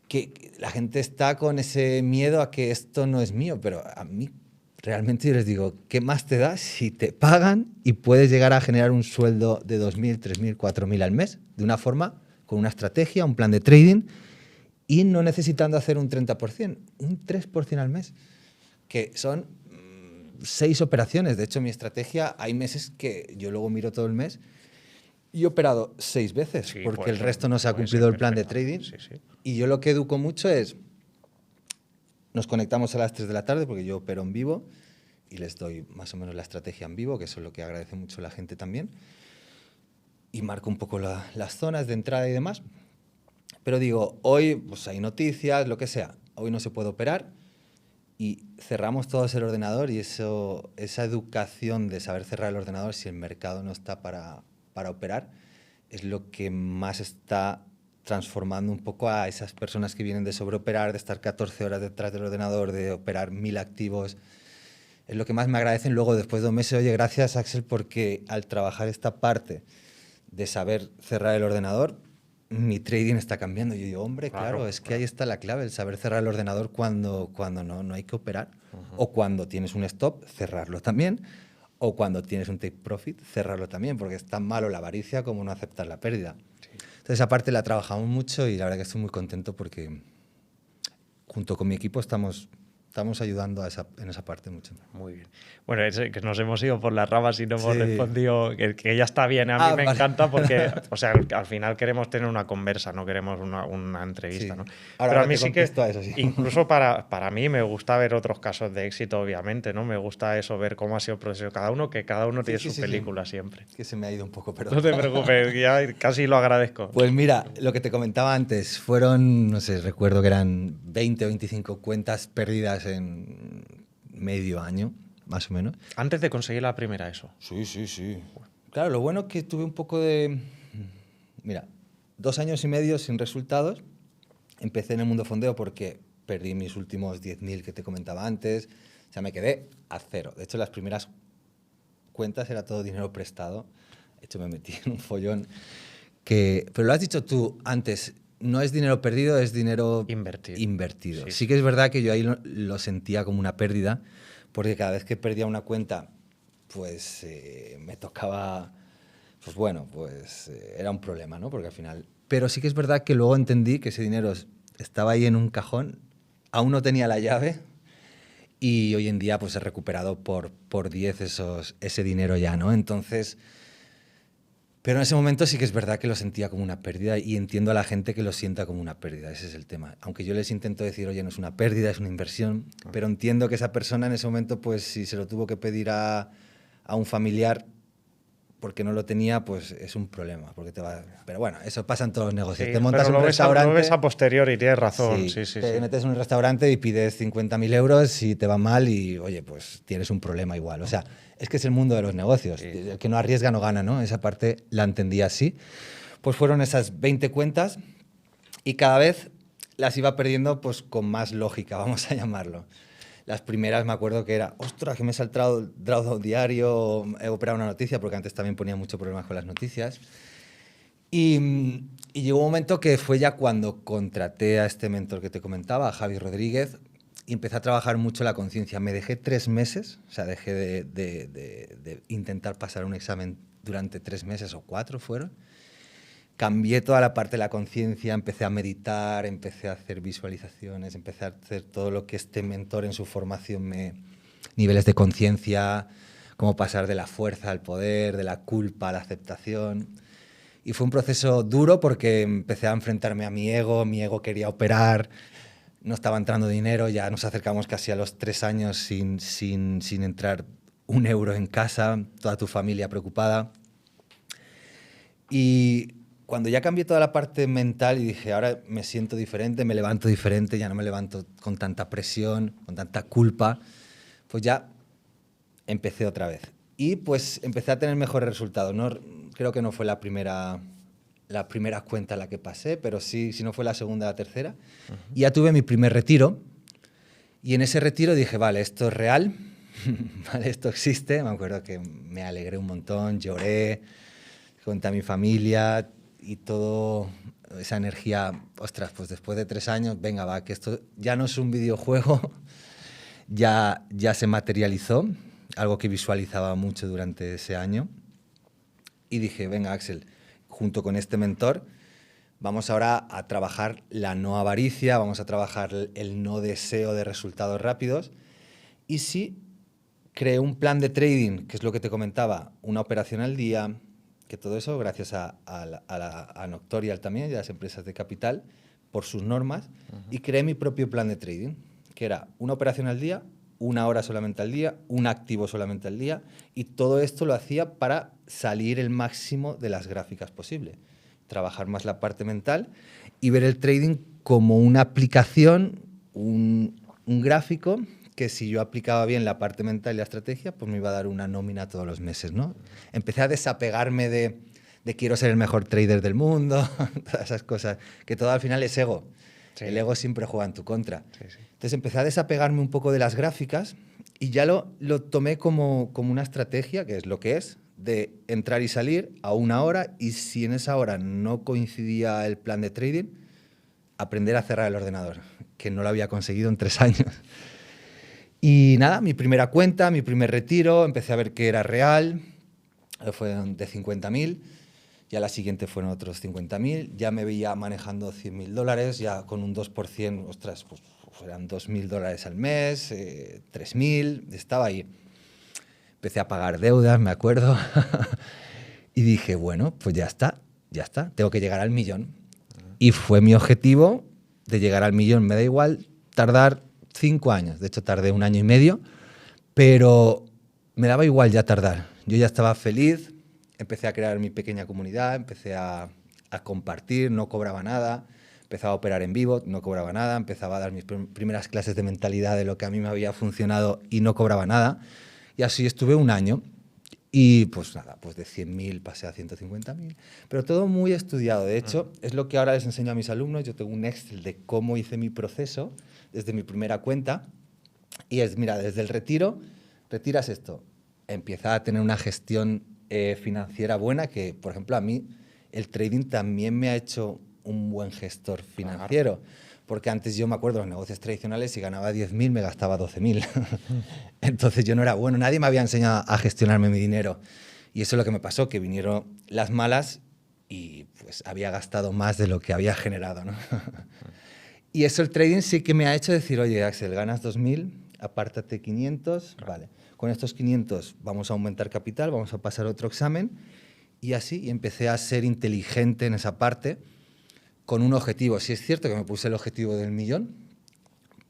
que la gente está con ese miedo a que esto no es mío, pero a mí realmente yo les digo, ¿qué más te da si te pagan y puedes llegar a generar un sueldo de 2.000, 3.000, 4.000 al mes de una forma, con una estrategia, un plan de trading y no necesitando hacer un 30%, un 3% al mes, que son 6 operaciones. De hecho, mi estrategia, hay meses que yo luego miro todo el mes y he operado 6 veces, sí, porque el resto no se ha cumplido el plan de trading. Sí, sí. Y yo lo que educo mucho es, nos conectamos a las 3 de la tarde, porque yo opero en vivo y les doy más o menos la estrategia en vivo, que eso es lo que agradece mucho la gente también. Y marco un poco las zonas de entrada y demás. Pero digo, hoy pues hay noticias, lo que sea, hoy no se puede operar. Y cerramos todos el ordenador y esa educación de saber cerrar el ordenador si el mercado no está para operar es lo que más está transformando un poco a esas personas que vienen de sobreoperar, de estar 14 horas detrás del ordenador, de operar 1.000 activos. Es lo que más me agradecen luego después de un mes. Oye, gracias Axel, porque al trabajar esta parte de saber cerrar el ordenador, mi trading está cambiando. Yo digo, hombre, claro, es que ahí está la clave, el saber cerrar el ordenador cuando no hay que operar. O cuando tienes un stop, cerrarlo también. O cuando tienes un take profit, cerrarlo también, porque es tan malo la avaricia como no aceptar la pérdida. Sí. Entonces, esa parte la trabajamos mucho y la verdad que estoy muy contento porque junto con mi equipo estamos ayudando en esa parte mucho. Muy bien. Bueno, es que nos hemos ido por las ramas y no hemos respondido, que ya está bien. A mí me encanta porque, o sea, al final queremos tener una conversa, no queremos una entrevista, ¿no? Pero a mí sí que, a eso, sí. Incluso para mí me gusta ver otros casos de éxito, obviamente, ¿no? Me gusta eso, ver cómo ha sido el proceso de cada uno, que cada uno tiene su película siempre. Que se me ha ido un poco, perdón. No te preocupes, ya casi lo agradezco. Pues mira, lo que te comentaba antes, fueron, no sé, recuerdo que eran 20 o 25 cuentas perdidas en medio año, más o menos. Antes de conseguir la primera, eso. Sí. Claro, lo bueno que tuve un poco de... Mira, 2 años y medio sin resultados. Empecé en el mundo fondeo porque perdí mis últimos 10.000 que te comentaba antes. O sea, me quedé a cero. De hecho, las primeras cuentas era todo dinero prestado. De hecho, me metí en un follón que... Pero lo has dicho tú antes... No es dinero perdido, es dinero invertido. Sí, que es verdad que yo ahí lo sentía como una pérdida, porque cada vez que perdía una cuenta, pues me tocaba, pues bueno, pues era un problema, ¿no? Porque al final... Pero sí que es verdad que luego entendí que ese dinero estaba ahí en un cajón, aún no tenía la llave, y hoy en día pues he recuperado por 10 ese dinero ya, ¿no? Entonces... Pero en ese momento sí que es verdad que lo sentía como una pérdida y entiendo a la gente que lo sienta como una pérdida, ese es el tema. Aunque yo les intento decir, oye, no es una pérdida, es una inversión, pero entiendo que esa persona en ese momento, pues si se lo tuvo que pedir a un familiar, porque no lo tenía, pues es un problema. Porque pero bueno, eso pasa en todos los negocios. Sí, te montas pero un restaurante. Lo ves a posteriori, tienes razón. Te metes en un restaurante y pides 50.000 euros y te va mal y, oye, pues tienes un problema igual. O sea, es que es el mundo de los negocios. Sí. El que no arriesga no gana, ¿no? Esa parte la entendí así. Pues fueron esas 20 cuentas y cada vez las iba perdiendo pues con más lógica, vamos a llamarlo. Las primeras me acuerdo que era, ostras, que me he saltado el Drawdown diario, he operado una noticia, porque antes también ponía mucho problemas con las noticias. Y llegó un momento que fue ya cuando contraté a este mentor que te comentaba, a Javi Rodríguez, y empecé a trabajar mucho la conciencia. Me dejé 3 meses, o sea, dejé de intentar pasar un examen durante 3 meses o 4 fueron. Cambié toda la parte de la conciencia, empecé a meditar, empecé a hacer visualizaciones, empecé a hacer todo lo que este mentor en su formación niveles de conciencia, cómo pasar de la fuerza al poder, de la culpa a la aceptación. Y fue un proceso duro porque empecé a enfrentarme a mi ego quería operar, no estaba entrando dinero, ya nos acercamos casi a los 3 años sin entrar un euro en casa, toda tu familia preocupada. Y cuando ya cambié toda la parte mental y dije, ahora me siento diferente, me levanto diferente, ya no me levanto con tanta presión, con tanta culpa, pues ya empecé otra vez. Y pues empecé a tener mejores resultados. No, creo que no fue la primera cuenta a la que pasé, pero sí, si no fue la segunda o la tercera. Y ya tuve mi primer retiro. Y en ese retiro dije, vale, esto es real, vale, esto existe. Me acuerdo que me alegré un montón, lloré, conté a mi familia y todo esa energía, ostras, pues después de 3 años, venga, va, que esto ya no es un videojuego, ya se materializó, algo que visualizaba mucho durante ese año. Y dije, venga, Axel, junto con este mentor, vamos ahora a trabajar la no avaricia, vamos a trabajar el no deseo de resultados rápidos. Y sí, creé un plan de trading, que es lo que te comentaba, una operación al día, que todo eso gracias a Noctorial también y a las empresas de capital por sus normas, y creé mi propio plan de trading, que era una operación al día, 1 hora solamente al día, un activo solamente al día, y todo esto lo hacía para salir el máximo de las gráficas posible, trabajar más la parte mental y ver el trading como una aplicación, un gráfico que si yo aplicaba bien la parte mental y la estrategia, pues me iba a dar una nómina todos los meses, ¿no? Empecé a desapegarme de quiero ser el mejor trader del mundo, todas esas cosas, que todo al final es ego. Sí. El ego siempre juega en tu contra. Sí, sí. Entonces empecé a desapegarme un poco de las gráficas y ya lo tomé como una estrategia, que es lo que es, de entrar y salir a 1 hora, y si en esa hora no coincidía el plan de trading, aprender a cerrar el ordenador, que no lo había conseguido en 3 años. Y nada, mi primera cuenta, mi primer retiro, empecé a ver que era real, fue de 50.000, ya la siguiente fueron otros 50.000, ya me veía manejando $100.000, ya con un 2%, ostras, pues eran $2.000 al mes, 3.000, estaba ahí. Empecé a pagar deudas, me acuerdo, y dije, bueno, pues ya está, tengo que llegar al 1.000.000. Y fue mi objetivo de llegar al 1.000.000, me da igual tardar 5 años, de hecho tardé 1 año y medio, pero me daba igual ya tardar. Yo ya estaba feliz, empecé a crear mi pequeña comunidad, empecé a compartir, no cobraba nada, empezaba a operar en vivo, no cobraba nada, empezaba a dar mis primeras clases de mentalidad de lo que a mí me había funcionado y no cobraba nada. Y así estuve 1 año y pues nada, pues de 100.000 pasé a 150.000, pero todo muy estudiado. De hecho, es lo que ahora les enseño a mis alumnos. Yo tengo un Excel de cómo hice mi proceso desde mi primera cuenta y es, mira, desde el retiro, retiras esto, empieza a tener una gestión financiera buena, que por ejemplo a mí el trading también me ha hecho un buen gestor financiero. Porque antes yo me acuerdo de los negocios tradicionales, si ganaba 10.000 me gastaba 12.000. Entonces yo no era bueno, nadie me había enseñado a gestionarme mi dinero. Y eso es lo que me pasó, que vinieron las malas y pues había gastado más de lo que había generado, ¿no? Y eso el trading sí que me ha hecho decir, oye Axel, ganas 2.000, apártate 500, vale. Con estos 500 vamos a aumentar capital, vamos a pasar otro examen y así, y empecé a ser inteligente en esa parte, con un objetivo. Sí es cierto que me puse el objetivo del 1.000.000,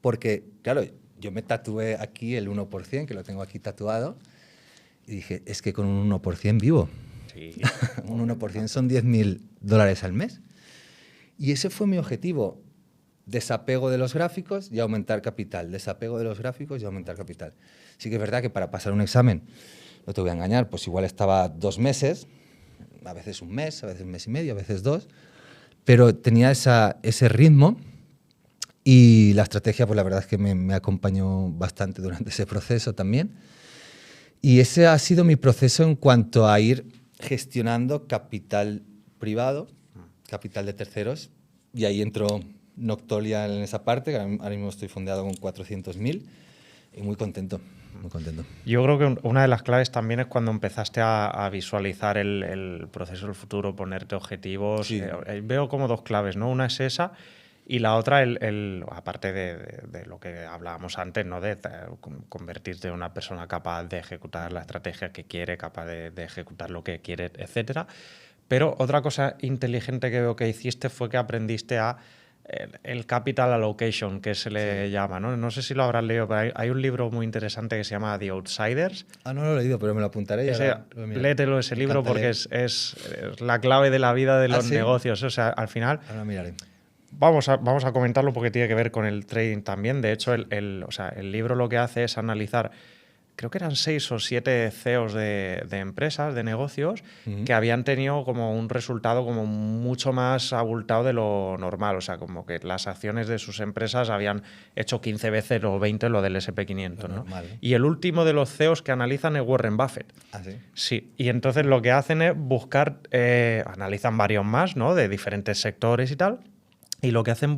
porque, claro, yo me tatué aquí el 1%, que lo tengo aquí tatuado, y dije, es que con un 1% vivo. Sí. Un 1% son $10.000 al mes. Y ese fue mi objetivo. Desapego de los gráficos y aumentar capital. Desapego de los gráficos y aumentar capital. Sí que es verdad que para pasar un examen, no te voy a engañar, pues igual estaba 2 meses, a veces un mes, a veces un mes y medio, a veces 2, pero tenía ese ritmo y la estrategia, pues la verdad es que me acompañó bastante durante ese proceso también. Y ese ha sido mi proceso en cuanto a ir gestionando capital privado, capital de terceros, y ahí entró Noctolia en esa parte, que ahora mismo estoy fondeado con 400.000 y muy contento, muy contento. Yo creo que una de las claves también es cuando empezaste a visualizar el proceso del futuro, ponerte objetivos. Sí. Veo como 2 claves, ¿no? Una es esa y la otra, aparte de lo que hablábamos antes, ¿no? De convertirte en una persona capaz de ejecutar la estrategia que quiere, capaz de ejecutar lo que quiere, etcétera. Pero otra cosa inteligente que veo que hiciste fue que aprendiste a el capital allocation, que se le llama, ¿no? No sé si lo habrás leído, pero hay un libro muy interesante que se llama The Outsiders. No lo he leído, pero me lo apuntaré. Léetelo ese libro porque es la clave de la vida de los ¿sí? negocios. O sea, al final... Ahora lo miraré. Vamos a comentarlo porque tiene que ver con el trading también. De hecho, el libro lo que hace es analizar, creo que eran 6 o 7 CEOs de empresas, de negocios, que habían tenido como un resultado como mucho más abultado de lo normal. O sea, como que las acciones de sus empresas habían hecho 15 veces o 20 lo del SP500, ¿no? Normal, ¿eh? Y el último de los CEOs que analizan es Warren Buffett. ¿Ah, sí? Sí, y entonces lo que hacen es buscar, analizan varios más, ¿no? De diferentes sectores y tal, y lo que hacen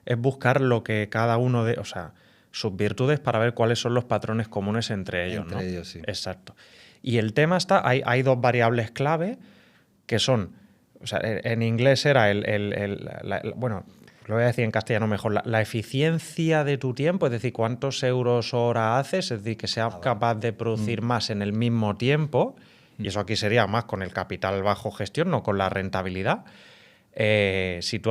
es buscar lo que cada uno de... O sea, sus virtudes para ver cuáles son los patrones comunes entre ellos. Entre ellos, sí. Exacto. Y el tema está, hay 2 variables clave que son, o sea, en inglés era bueno, lo voy a decir en castellano mejor, la eficiencia de tu tiempo, es decir, cuántos euros hora haces, es decir, que seas capaz de producir más en el mismo tiempo, y eso aquí sería más con el capital bajo gestión, no con la rentabilidad. Si tú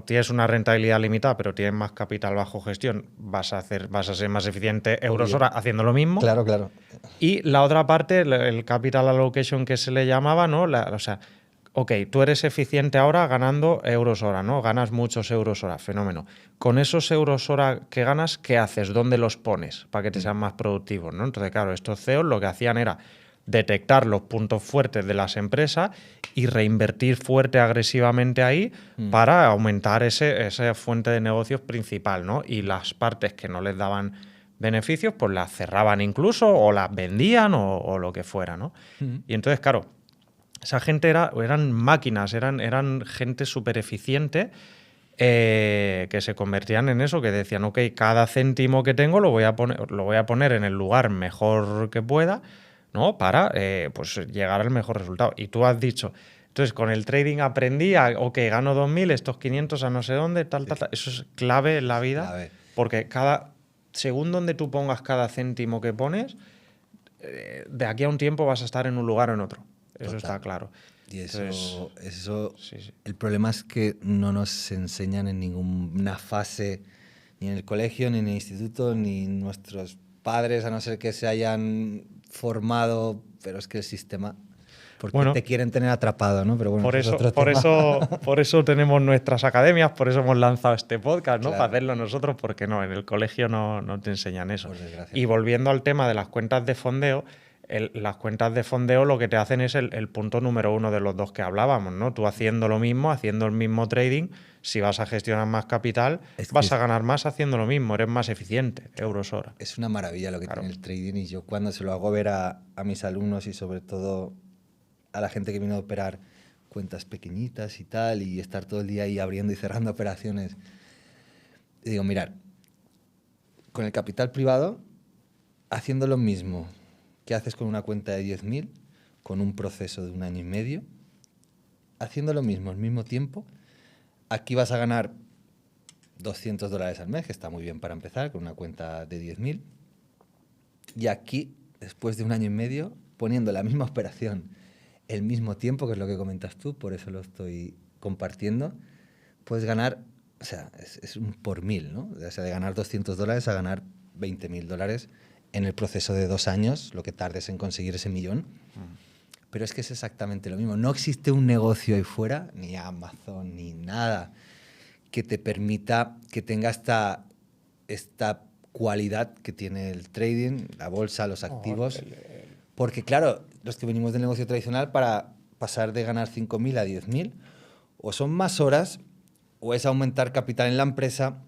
tienes una rentabilidad limitada pero tienes más capital bajo gestión, vas a ser más eficiente euros hora haciendo lo mismo. Claro, claro. Y la otra parte, el capital allocation que se le llamaba, ¿no? O sea, ok, tú eres eficiente ahora ganando euros hora, ¿no? Ganas muchos euros hora, fenómeno. Con esos euros hora que ganas, ¿qué haces? ¿Dónde los pones para que te sean más productivos, ¿no? Entonces, claro, estos CEOs lo que hacían era detectar los puntos fuertes de las empresas y reinvertir fuerte, agresivamente ahí para aumentar esa fuente de negocios principal, ¿no? Y las partes que no les daban beneficios, pues las cerraban incluso o las vendían o lo que fuera, ¿no? Y entonces, claro, esa gente eran máquinas, eran gente súper eficiente que se convertían en eso, que decían, ok, cada céntimo que tengo lo voy a poner en el lugar mejor que pueda, ¿no? Para pues llegar al mejor resultado. Y tú has dicho, entonces con el trading aprendí ok, gano 2.000, estos 500 a no sé dónde, tal. Eso es clave en la vida, porque según donde tú pongas cada céntimo que pones, de aquí a un tiempo vas a estar en un lugar o en otro. Eso está claro. Y eso sí. El problema es que no nos enseñan en ninguna fase, ni en el colegio, ni en el instituto, ni nuestros padres, a no ser que se hayan formado, pero es que el sistema, porque te quieren tener atrapado, ¿no? Pero bueno, por eso tenemos nuestras academias, por eso hemos lanzado este podcast, ¿no? Claro. Para hacerlo nosotros, porque no, en el colegio no te enseñan eso. Por desgracia. Y volviendo al tema de las cuentas de fondeo, las cuentas de fondeo lo que te hacen es el punto número 1 de los 2 que hablábamos, ¿no? Tú haciendo lo mismo, haciendo el mismo trading, si vas a gestionar más capital, vas a ganar más haciendo lo mismo, eres más eficiente, euros hora. Es una maravilla lo que tiene el trading, y yo cuando se lo hago ver a mis alumnos y sobre todo a la gente que viene a operar cuentas pequeñitas y tal, y estar todo el día ahí abriendo y cerrando operaciones, y digo, mirad, con el capital privado, haciendo lo mismo que haces con una cuenta de 10.000, con un proceso de 1 año y medio, haciendo lo mismo al mismo tiempo, aquí vas a ganar $200 al mes, que está muy bien para empezar, con una cuenta de 10.000. Y aquí, después de 1 año y medio, poniendo la misma operación el mismo tiempo, que es lo que comentas tú, por eso lo estoy compartiendo, puedes ganar, o sea, es un por 1.000, ¿no? O sea, de ganar $200 a ganar $20.000 en el proceso de 2 años, lo que tardes en conseguir ese millón. Pero es que es exactamente lo mismo. No existe un negocio ahí fuera, ni Amazon, ni nada, que te permita que tenga esta cualidad que tiene el trading, la bolsa, los activos. Porque claro, los que venimos del negocio tradicional, para pasar de ganar 5.000 a 10.000, o son más horas, o es aumentar capital en la empresa,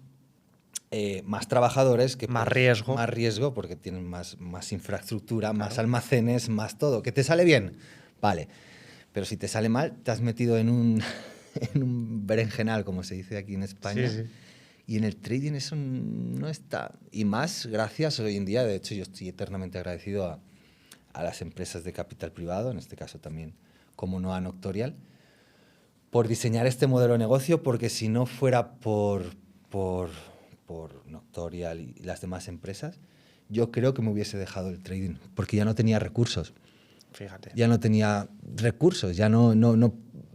más trabajadores, que más riesgo. Más riesgo, porque tienen más infraestructura, claro, más almacenes, más todo. ¿Que te sale bien? Vale. Pero si te sale mal, te has metido en un berenjenal, como se dice aquí en España. Sí. Y en el trading eso no está. Y más gracias hoy en día, de hecho yo estoy eternamente agradecido a las empresas de capital privado, en este caso también, como no a Noctorial, por diseñar este modelo de negocio, porque si no fuera por Noctorial y las demás empresas, yo creo que me hubiese dejado el trading, porque ya no tenía recursos. Fíjate. Ya no tenía recursos, ya no.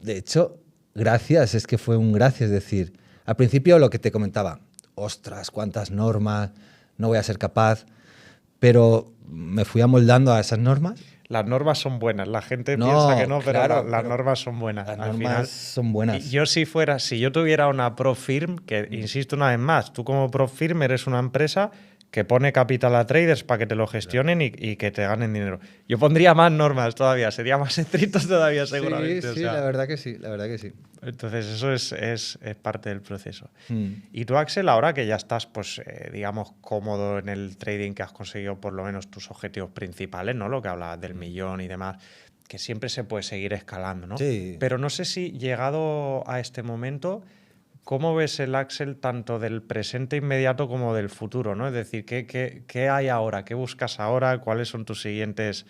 De hecho, gracias, es que fue un gracias, es decir, al principio lo que te comentaba, ostras, cuántas normas, no voy a ser capaz, pero me fui amoldando a esas normas. Las normas son buenas, la gente piensa que no, pero claro, las normas son buenas. Las al normas final, son buenas. Yo si yo tuviera una prop firm, que insisto una vez más, tú como prop firm eres una empresa que pone capital a traders para que te lo gestionen y que te ganen dinero. Yo pondría más normas todavía, sería más estricto todavía seguramente. Sí, o sea, la verdad que sí. Entonces eso es parte del proceso. Y tú, Axel, ahora que ya estás, pues, digamos, cómodo en el trading, que has conseguido por lo menos tus objetivos principales, ¿no? Lo que hablabas del millón y demás, que siempre se puede seguir escalando, ¿no? Sí. Pero no sé si llegado a este momento, ¿cómo ves el Axel tanto del presente inmediato como del futuro, ¿no? Es decir, ¿qué hay ahora? ¿Qué buscas ahora? ¿Cuáles son tus siguientes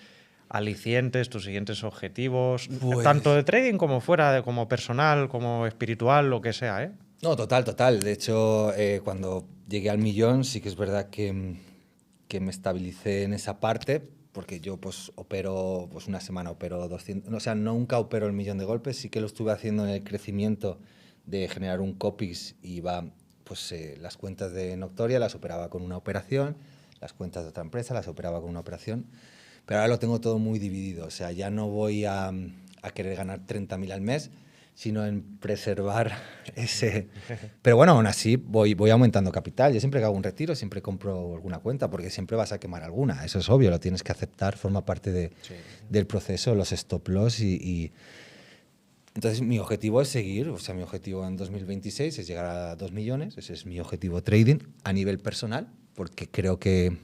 alicientes, tus siguientes objetivos? Pues, tanto de trading como fuera, como personal, como espiritual, lo que sea, ¿eh? No, total. De hecho, cuando llegué al millón, sí que es verdad que me estabilicé en esa parte, porque yo pues opero, pues una semana opero 200, o sea, nunca opero el millón de golpes, sí que lo estuve haciendo en el crecimiento de generar un COPIX y pues las cuentas de Noctoria las operaba con una operación, las cuentas de otra empresa las operaba con una operación, pero ahora lo tengo todo muy dividido, o sea, ya no voy a querer ganar 30.000 al mes, sino en preservar ese... Pero bueno, aún así voy aumentando capital. Yo siempre que hago un retiro, siempre compro alguna cuenta, porque siempre vas a quemar alguna. Eso es obvio, lo tienes que aceptar, forma parte del proceso, los stop loss y... Entonces mi objetivo es seguir, o sea, mi objetivo en 2026 es llegar a 2 millones, ese es mi objetivo trading a nivel personal, porque creo que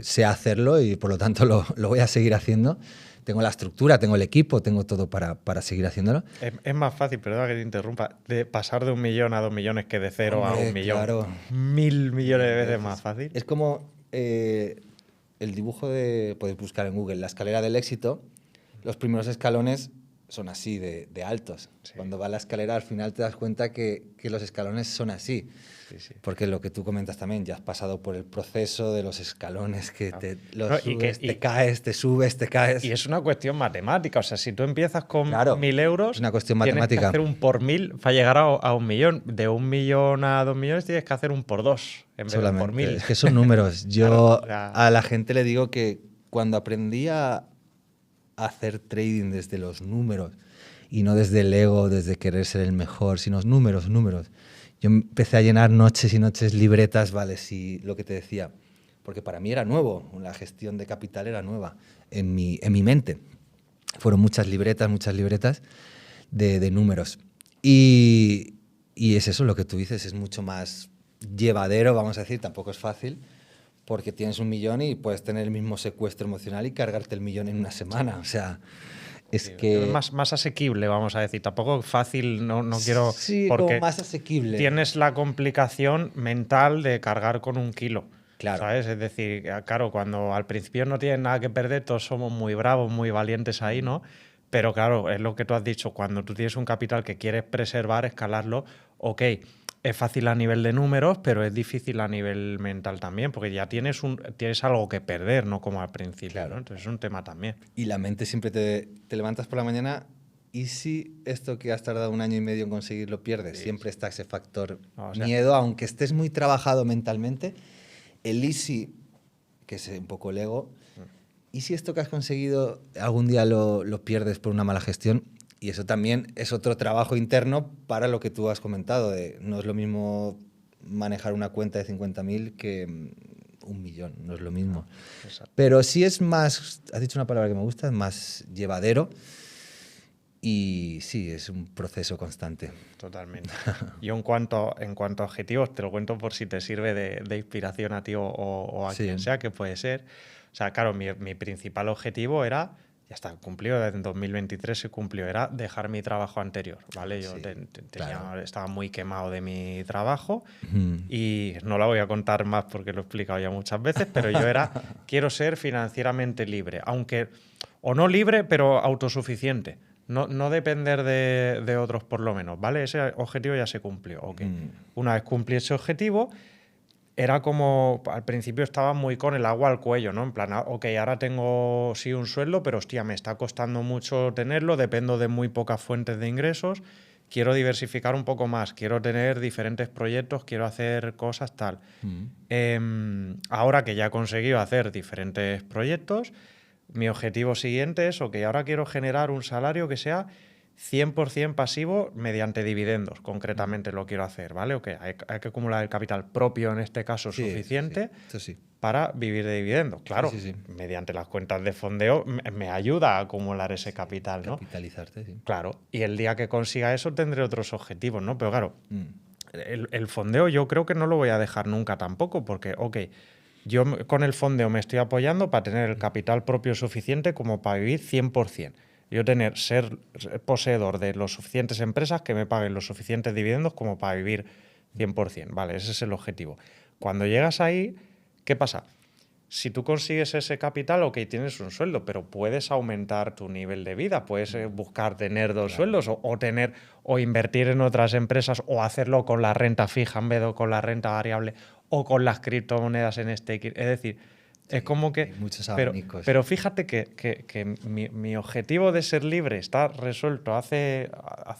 sé hacerlo y por lo tanto lo voy a seguir haciendo. Tengo la estructura, tengo el equipo, tengo todo para seguir haciéndolo. Es más fácil, perdona que te interrumpa, de pasar de 1 millón a 2 millones que de 0 a 1 millón. Claro. 1.000 millones de veces más fácil. Es como el dibujo podéis buscar en Google, la escalera del éxito. Los primeros escalones son así de altos. Sí. Cuando va la escalera, al final te das cuenta que los escalones son así. Sí. Porque lo que tú comentas también, ya has pasado por el proceso de los escalones que subes, te caes, te subes, te caes. Y es una cuestión matemática. O sea, si tú empiezas con 1.000 euros, es una cuestión tienes matemática. que hacer un por 1.000 para llegar a 1 millón. De 1 millón a 2 millones tienes que hacer un por 2 en vez de un por 1.000. Es que son números. Yo a la gente le digo que cuando aprendí a hacer trading desde los números y no desde el ego, desde querer ser el mejor, sino números. Yo empecé a llenar noches y noches libretas, vale, sí, lo que te decía, porque para mí era nuevo, la gestión de capital era nueva en mi mente. Fueron muchas libretas de números. Y es eso lo que tú dices, es mucho más llevadero, vamos a decir, tampoco es fácil, porque tienes 1 millón y puedes tener el mismo secuestro emocional y cargarte el millón en una semana, o sea... Es que más asequible, vamos a decir. Tampoco fácil, no quiero... Sí, porque como más asequible. Tienes la complicación mental de cargar con 1 kilo. Claro. ¿Sabes? Es decir, claro, cuando al principio no tienes nada que perder, todos somos muy bravos, muy valientes ahí, ¿no? Pero claro, es lo que tú has dicho. Cuando tú tienes un capital que quieres preservar, escalarlo, ok, es fácil a nivel de números, pero es difícil a nivel mental también, porque ya tienes algo que perder, no como al principio, claro. ¿no? Entonces es un tema también. Y la mente siempre te levantas por la mañana y si esto que has tardado 1 año y medio en conseguir lo pierdes, siempre está ese factor miedo, aunque estés muy trabajado mentalmente. El easy, que es un poco el ego, ¿y si esto que has conseguido algún día lo pierdes por una mala gestión? Y eso también es otro trabajo interno para lo que tú has comentado. No es lo mismo manejar una cuenta de 50.000 que 1.000.000, no es lo mismo. Exacto. Pero sí es más, has dicho una palabra que me gusta, es más llevadero y sí, es un proceso constante. Totalmente. Yo en cuanto a objetivos, te lo cuento por si te sirve de inspiración a ti o a quien sea, que puede ser. O sea, claro, mi principal objetivo era, ya está, cumplido, en 2023 se cumplió, era dejar mi trabajo anterior, ¿vale? Yo claro. estaba muy quemado de mi trabajo Mm. y no la voy a contar más porque lo he explicado ya muchas veces, pero yo quiero ser financieramente libre, aunque, o no libre, pero autosuficiente. No depender de otros por lo menos, ¿vale? Ese objetivo ya se cumplió. Okay. Una vez cumplí ese objetivo, era como, al principio estaba muy con el agua al cuello, ¿no? En plan, ok, ahora tengo sí un sueldo, pero hostia, me está costando mucho tenerlo, dependo de muy pocas fuentes de ingresos, quiero diversificar un poco más, quiero tener diferentes proyectos, quiero hacer cosas tal. Ahora que ya he conseguido hacer diferentes proyectos, mi objetivo siguiente es, ok, ahora quiero generar un salario que sea 100% pasivo mediante dividendos, concretamente lo quiero hacer, ¿vale? Ok, hay que acumular el capital propio, en este caso, suficiente para vivir de dividendos. Claro, mediante las cuentas de fondeo me ayuda a acumular ese capital, ¿no? Capitalizarte, sí. Claro, y el día que consiga eso tendré otros objetivos, ¿no? Pero claro, el fondeo yo creo que no lo voy a dejar nunca tampoco, porque, ok, yo con el fondeo me estoy apoyando para tener el capital propio suficiente como para vivir 100%. Yo ser poseedor de los suficientes empresas que me paguen los suficientes dividendos como para vivir 100%. Vale, ese es el objetivo. Cuando llegas ahí, ¿qué pasa? Si tú consigues ese capital, ok, tienes un sueldo, pero puedes aumentar tu nivel de vida, puedes buscar tener dos sueldos o invertir en otras empresas o hacerlo con la renta fija en vez de con la renta variable o con las criptomonedas en staking. Es decir, es como que... Muchos abanicos. Pero fíjate que mi objetivo de ser libre está resuelto hace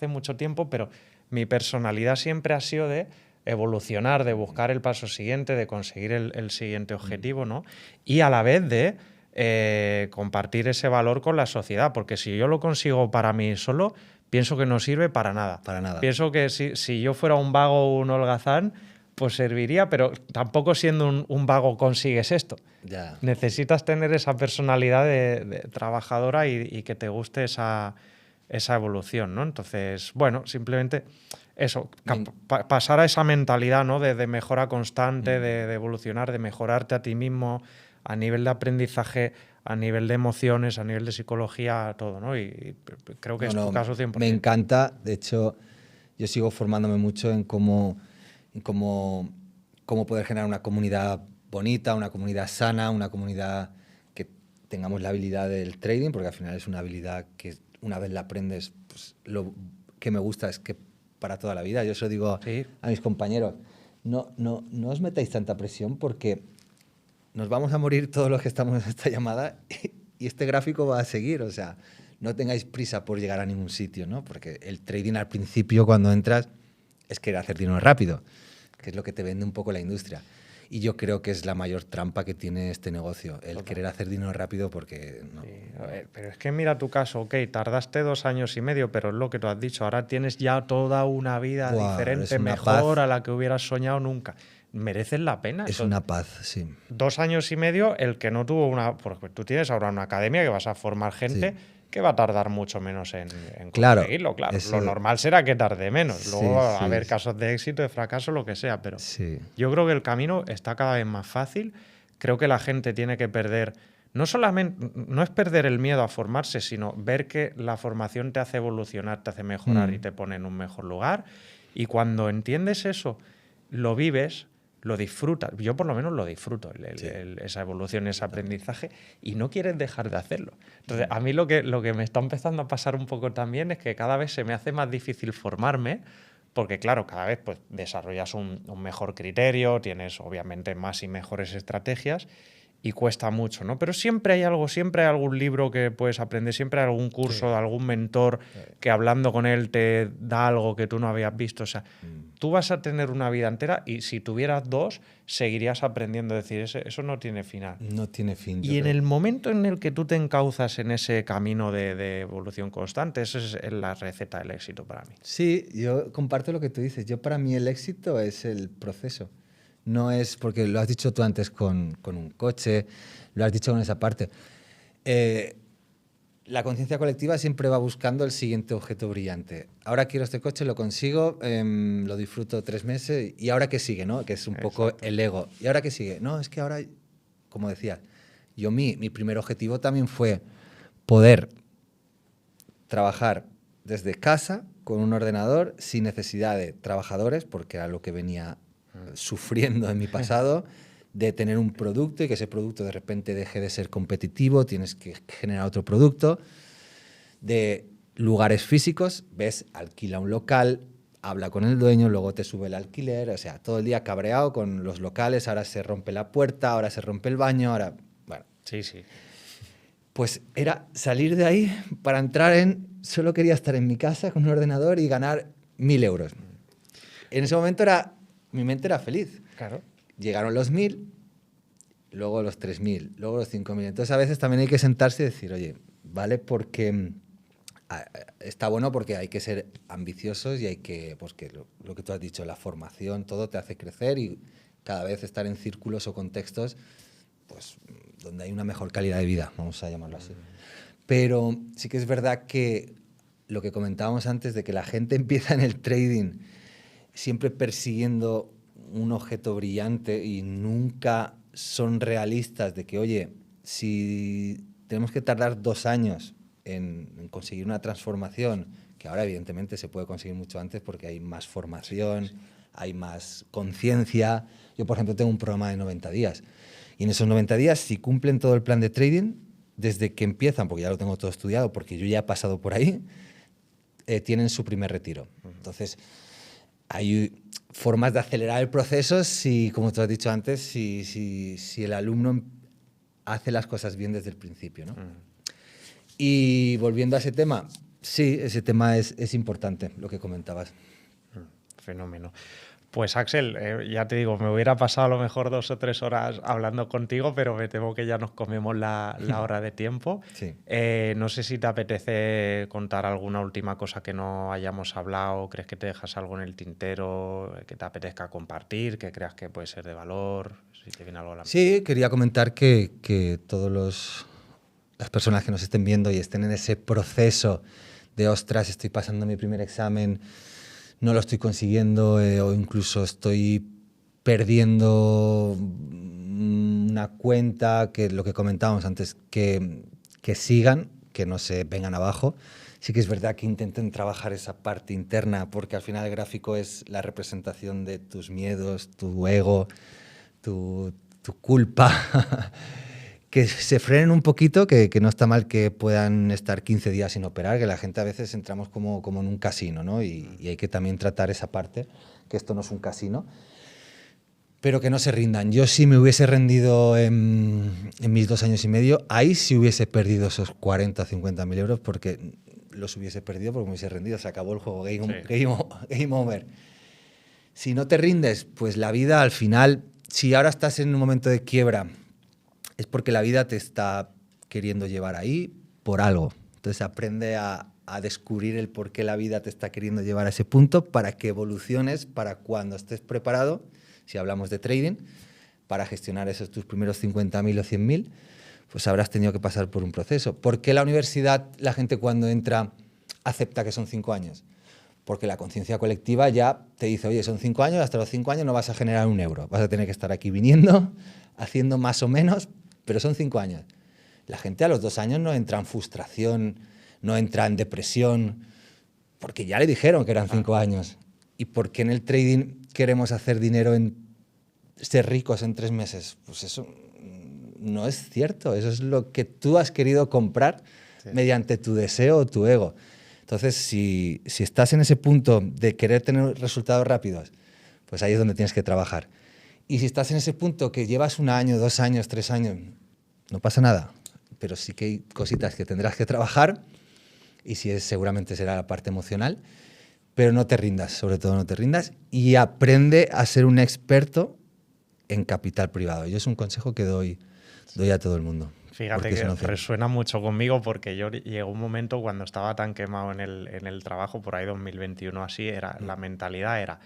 mucho tiempo, pero mi personalidad siempre ha sido de evolucionar, de buscar el paso siguiente, de conseguir el siguiente objetivo, ¿no? Y a la vez de compartir ese valor con la sociedad, porque si yo lo consigo para mí solo, pienso que no sirve para nada. Para nada. Pienso que si yo fuera un vago o un holgazán, pues serviría, pero tampoco siendo un vago consigues esto. Ya. Necesitas tener esa personalidad de trabajadora y que te guste esa evolución, ¿no? Entonces, bueno, simplemente eso, pasar a esa mentalidad, ¿no? de mejora constante, de evolucionar, de mejorarte a ti mismo a nivel de aprendizaje, a nivel de emociones, a nivel de psicología, todo, ¿no? Y creo que es tu caso 100%. Me encanta, de hecho, yo sigo formándome mucho en cómo poder generar una comunidad bonita, una comunidad sana, una comunidad que tengamos la habilidad del trading, porque al final es una habilidad que una vez la aprendes, pues lo que me gusta es que para toda la vida. Yo eso digo a mis compañeros, no os metáis tanta presión porque nos vamos a morir todos los que estamos en esta llamada y este gráfico va a seguir, o sea, no tengáis prisa por llegar a ningún sitio, ¿no? Porque el trading al principio cuando entras es querer hacer dinero rápido, que es lo que te vende un poco la industria. Y yo creo que es la mayor trampa que tiene este negocio, el querer hacer dinero rápido porque... No. Sí, pero es que mira tu caso, ok, tardaste 2 años y medio, pero es lo que tú has dicho, ahora tienes ya toda una vida diferente, mejor a la que hubieras soñado nunca. ¿Mereces la pena? Es una paz, sí. 2 años y medio, el que no tuvo una... Porque tú tienes ahora una academia que vas a formar gente... Sí. Que va a tardar mucho menos en conseguirlo, claro. Lo normal será que tarde menos. Luego va a haber casos de éxito, de fracaso, lo que sea. Pero yo creo que el camino está cada vez más fácil. Creo que la gente tiene que perder... No es perder el miedo a formarse, sino ver que la formación te hace evolucionar, te hace mejorar y te pone en un mejor lugar. Y cuando entiendes eso, lo vives... lo disfrutas, yo por lo menos lo disfruto, esa evolución, ese aprendizaje, y no quieres dejar de hacerlo. Entonces, a mí lo que me está empezando a pasar un poco también es que cada vez se me hace más difícil formarme, porque claro, cada vez pues, desarrollas un mejor criterio, tienes obviamente más y mejores estrategias, y cuesta mucho, ¿no? Pero siempre hay algo, siempre hay algún libro que puedes aprender, siempre hay algún curso, algún mentor que hablando con él te da algo que tú no habías visto. O sea, tú vas a tener una vida entera y si tuvieras dos, seguirías aprendiendo. Es decir, eso no tiene final. No tiene fin. Y en el momento en el que tú te encauzas en ese camino de evolución constante, esa es la receta del éxito para mí. Sí, yo comparto lo que tú dices. Yo, para mí, el éxito es el proceso. No es, porque lo has dicho tú antes con un coche, lo has dicho con esa parte. La conciencia colectiva siempre va buscando el siguiente objeto brillante. Ahora quiero este coche, lo consigo, lo disfruto 3 meses y ahora qué sigue, ¿no? Que es un poco el ego. ¿Y ahora qué sigue? No, es que ahora, como decía, mi primer objetivo también fue poder trabajar desde casa con un ordenador sin necesidad de trabajadores, porque era lo que venía sufriendo en mi pasado, de tener un producto y que ese producto de repente deje de ser competitivo, tienes que generar otro producto, de lugares físicos, ves, alquila un local, habla con el dueño, luego te sube el alquiler, o sea, todo el día cabreado con los locales, ahora se rompe la puerta, ahora se rompe el baño, ahora... Bueno. Sí, sí. Pues era salir de ahí para entrar en... Solo quería estar en mi casa con un ordenador y ganar 1.000 euros. En ese momento mi mente era feliz. Claro. Llegaron los 1.000, luego los 3.000, luego los 5.000. Entonces a veces también hay que sentarse y decir, oye, vale, porque está bueno porque hay que ser ambiciosos y hay que, pues que lo que tú has dicho, la formación, todo te hace crecer y cada vez estar en círculos o contextos pues, donde hay una mejor calidad de vida, vamos a llamarlo así. Pero sí que es verdad que lo que comentábamos antes de que la gente empieza en el trading siempre persiguiendo un objeto brillante y nunca son realistas de que, oye, si tenemos que tardar 2 años en conseguir una transformación, que ahora evidentemente se puede conseguir mucho antes porque hay más formación, hay más conciencia. Yo, por ejemplo, tengo un programa de 90 días y en esos 90 días, si cumplen todo el plan de trading, desde que empiezan, porque ya lo tengo todo estudiado, porque yo ya he pasado por ahí, tienen su primer retiro. Entonces, hay formas de acelerar el proceso si, como tú has dicho antes, si el alumno hace las cosas bien desde el principio, ¿no? Y volviendo a ese tema, sí, ese tema es importante, lo que comentabas. Fenómeno. Pues Axel, ya te digo, me hubiera pasado a lo mejor 2 o 3 horas hablando contigo, pero me temo que ya nos comemos la hora de tiempo. Sí. No sé si te apetece contar alguna última cosa que no hayamos hablado, crees que te dejas algo en el tintero, que te apetezca compartir, que creas que puede ser de valor, si te viene algo a la mente. Sí, quería comentar que todas las personas que nos estén viendo y estén en ese proceso de, ostras, estoy pasando mi primer examen, no lo estoy consiguiendo o incluso estoy perdiendo una cuenta, que lo que comentábamos antes, que sigan, que no se vengan abajo. Sí que es verdad que intenten trabajar esa parte interna, porque al final el gráfico es la representación de tus miedos, tu ego, tu culpa. Que se frenen un poquito, que no está mal que puedan estar 15 días sin operar, que la gente a veces entramos como en un casino, ¿no? Y hay que también tratar esa parte, que esto no es un casino, pero que no se rindan. Yo si me hubiese rendido en mis 2 años y medio, ahí sí hubiese perdido esos 40 o 50.000 euros, porque los hubiese perdido porque me hubiese rendido, se acabó el juego, game over. Si no te rindes, pues la vida al final, si ahora estás en un momento de quiebra, es porque la vida te está queriendo llevar ahí por algo. Entonces aprende a descubrir el por qué la vida te está queriendo llevar a ese punto para que evoluciones, para cuando estés preparado, si hablamos de trading, para gestionar esos tus primeros 50.000 o 100.000, pues habrás tenido que pasar por un proceso. ¿Por qué la universidad, la gente cuando entra acepta que son 5 años? Porque la conciencia colectiva ya te dice, oye, son 5 años, hasta los 5 años no vas a generar 1 euro. Vas a tener que estar aquí viniendo, haciendo más o menos, pero son 5 años. La gente a los 2 años no entra en frustración, no entra en depresión, porque ya le dijeron que eran 5 años. ¿Y por qué en el trading queremos hacer dinero ser ricos en 3 meses? Pues eso no es cierto. Eso es lo que tú has querido comprar mediante tu deseo o tu ego. Entonces, si estás en ese punto de querer tener resultados rápidos, pues ahí es donde tienes que trabajar. Y si estás en ese punto que llevas 1 año, 2 años, 3 años, no pasa nada. Pero sí que hay cositas que tendrás que trabajar y seguramente será la parte emocional. Pero no te rindas, sobre todo no te rindas. Y aprende a ser un experto en capital privado. Yo es un consejo que doy a todo el mundo. Fíjate que resuena mucho conmigo porque yo llegó un momento cuando estaba tan quemado en el trabajo, por ahí 2021 así, la mentalidad era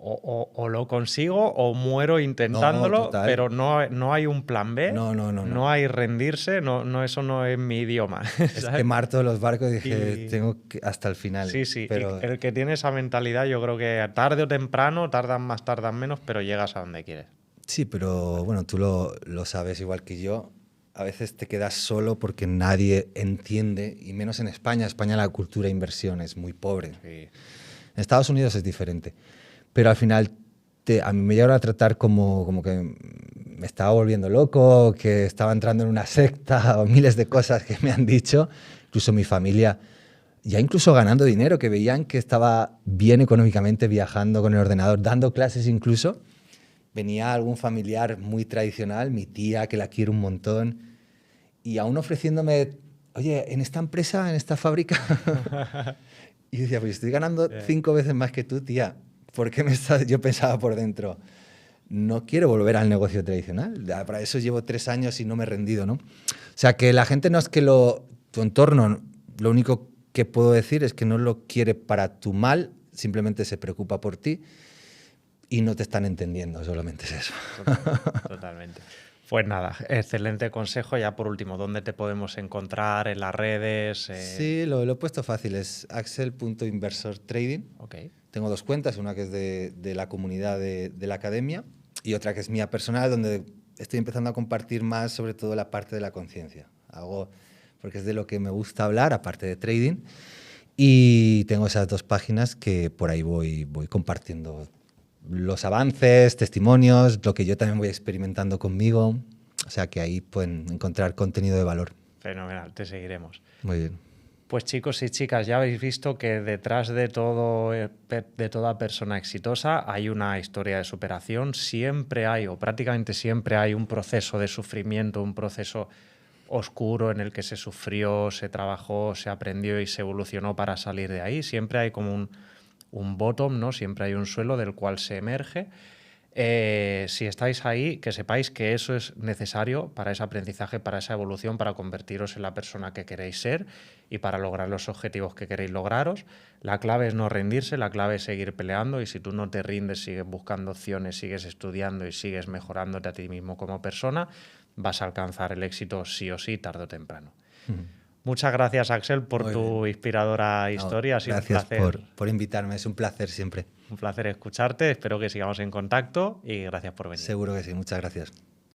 o lo consigo o muero intentándolo, no, pero no hay un plan B, no hay rendirse, eso no es mi idioma. Es quemar todos los barcos y dije, tengo que hasta el final. Sí, pero el que tiene esa mentalidad yo creo que tarde o temprano, tardan más, tardan menos, pero llegas a donde quieres. Sí, pero bueno, tú lo sabes igual que yo. A veces te quedas solo porque nadie entiende, y menos en España. En España la cultura de inversión es muy pobre. Sí. En Estados Unidos es diferente. Pero al final a mí me llegaron a tratar como que me estaba volviendo loco, que estaba entrando en una secta o miles de cosas que me han dicho. Incluso mi familia, ya incluso ganando dinero, que veían que estaba bien económicamente viajando con el ordenador, dando clases incluso. Venía algún familiar muy tradicional, mi tía, que la quiero un montón, y aún ofreciéndome, oye, en esta empresa, en esta fábrica. Y decía, pues estoy ganando 5 veces más que tú, tía. ¿Por qué Yo pensaba por dentro, no quiero volver al negocio tradicional. Para eso llevo 3 años y no me he rendido, ¿no? O sea, que la gente no es que tu entorno, lo único que puedo decir es que no lo quiere para tu mal, simplemente se preocupa por ti. Y no te están entendiendo, solamente es eso. Totalmente. Pues nada, excelente consejo. Ya por último, ¿dónde te podemos encontrar en las redes? Sí, lo he puesto fácil, es axel.inversortrading. Okay. Tengo 2 cuentas, una que es de la comunidad de la academia y otra que es mía personal, donde estoy empezando a compartir más sobre todo la parte de la conciencia. Porque es de lo que me gusta hablar, aparte de trading. Y tengo esas 2 páginas que por ahí voy compartiendo los avances, testimonios, lo que yo también voy experimentando conmigo. O sea que ahí pueden encontrar contenido de valor. Fenomenal, te seguiremos. Muy bien. Pues chicos y chicas, ya habéis visto que detrás de toda persona exitosa hay una historia de superación. Siempre hay, o prácticamente siempre hay, un proceso de sufrimiento, un proceso oscuro en el que se sufrió, se trabajó, se aprendió y se evolucionó para salir de ahí. Siempre hay como un bottom, ¿no? Siempre hay un suelo del cual se emerge. Si estáis ahí, que sepáis que eso es necesario para ese aprendizaje, para esa evolución, para convertiros en la persona que queréis ser y para lograr los objetivos que queréis lograros. La clave es no rendirse, la clave es seguir peleando, y si tú no te rindes, sigues buscando opciones, sigues estudiando y sigues mejorándote a ti mismo como persona, vas a alcanzar el éxito sí o sí, tarde o temprano. Muchas gracias, Axel, por tu inspiradora historia. Ha sido gracias un placer. por invitarme, es un placer siempre. Un placer escucharte, espero que sigamos en contacto y gracias por venir. Seguro que sí, muchas gracias.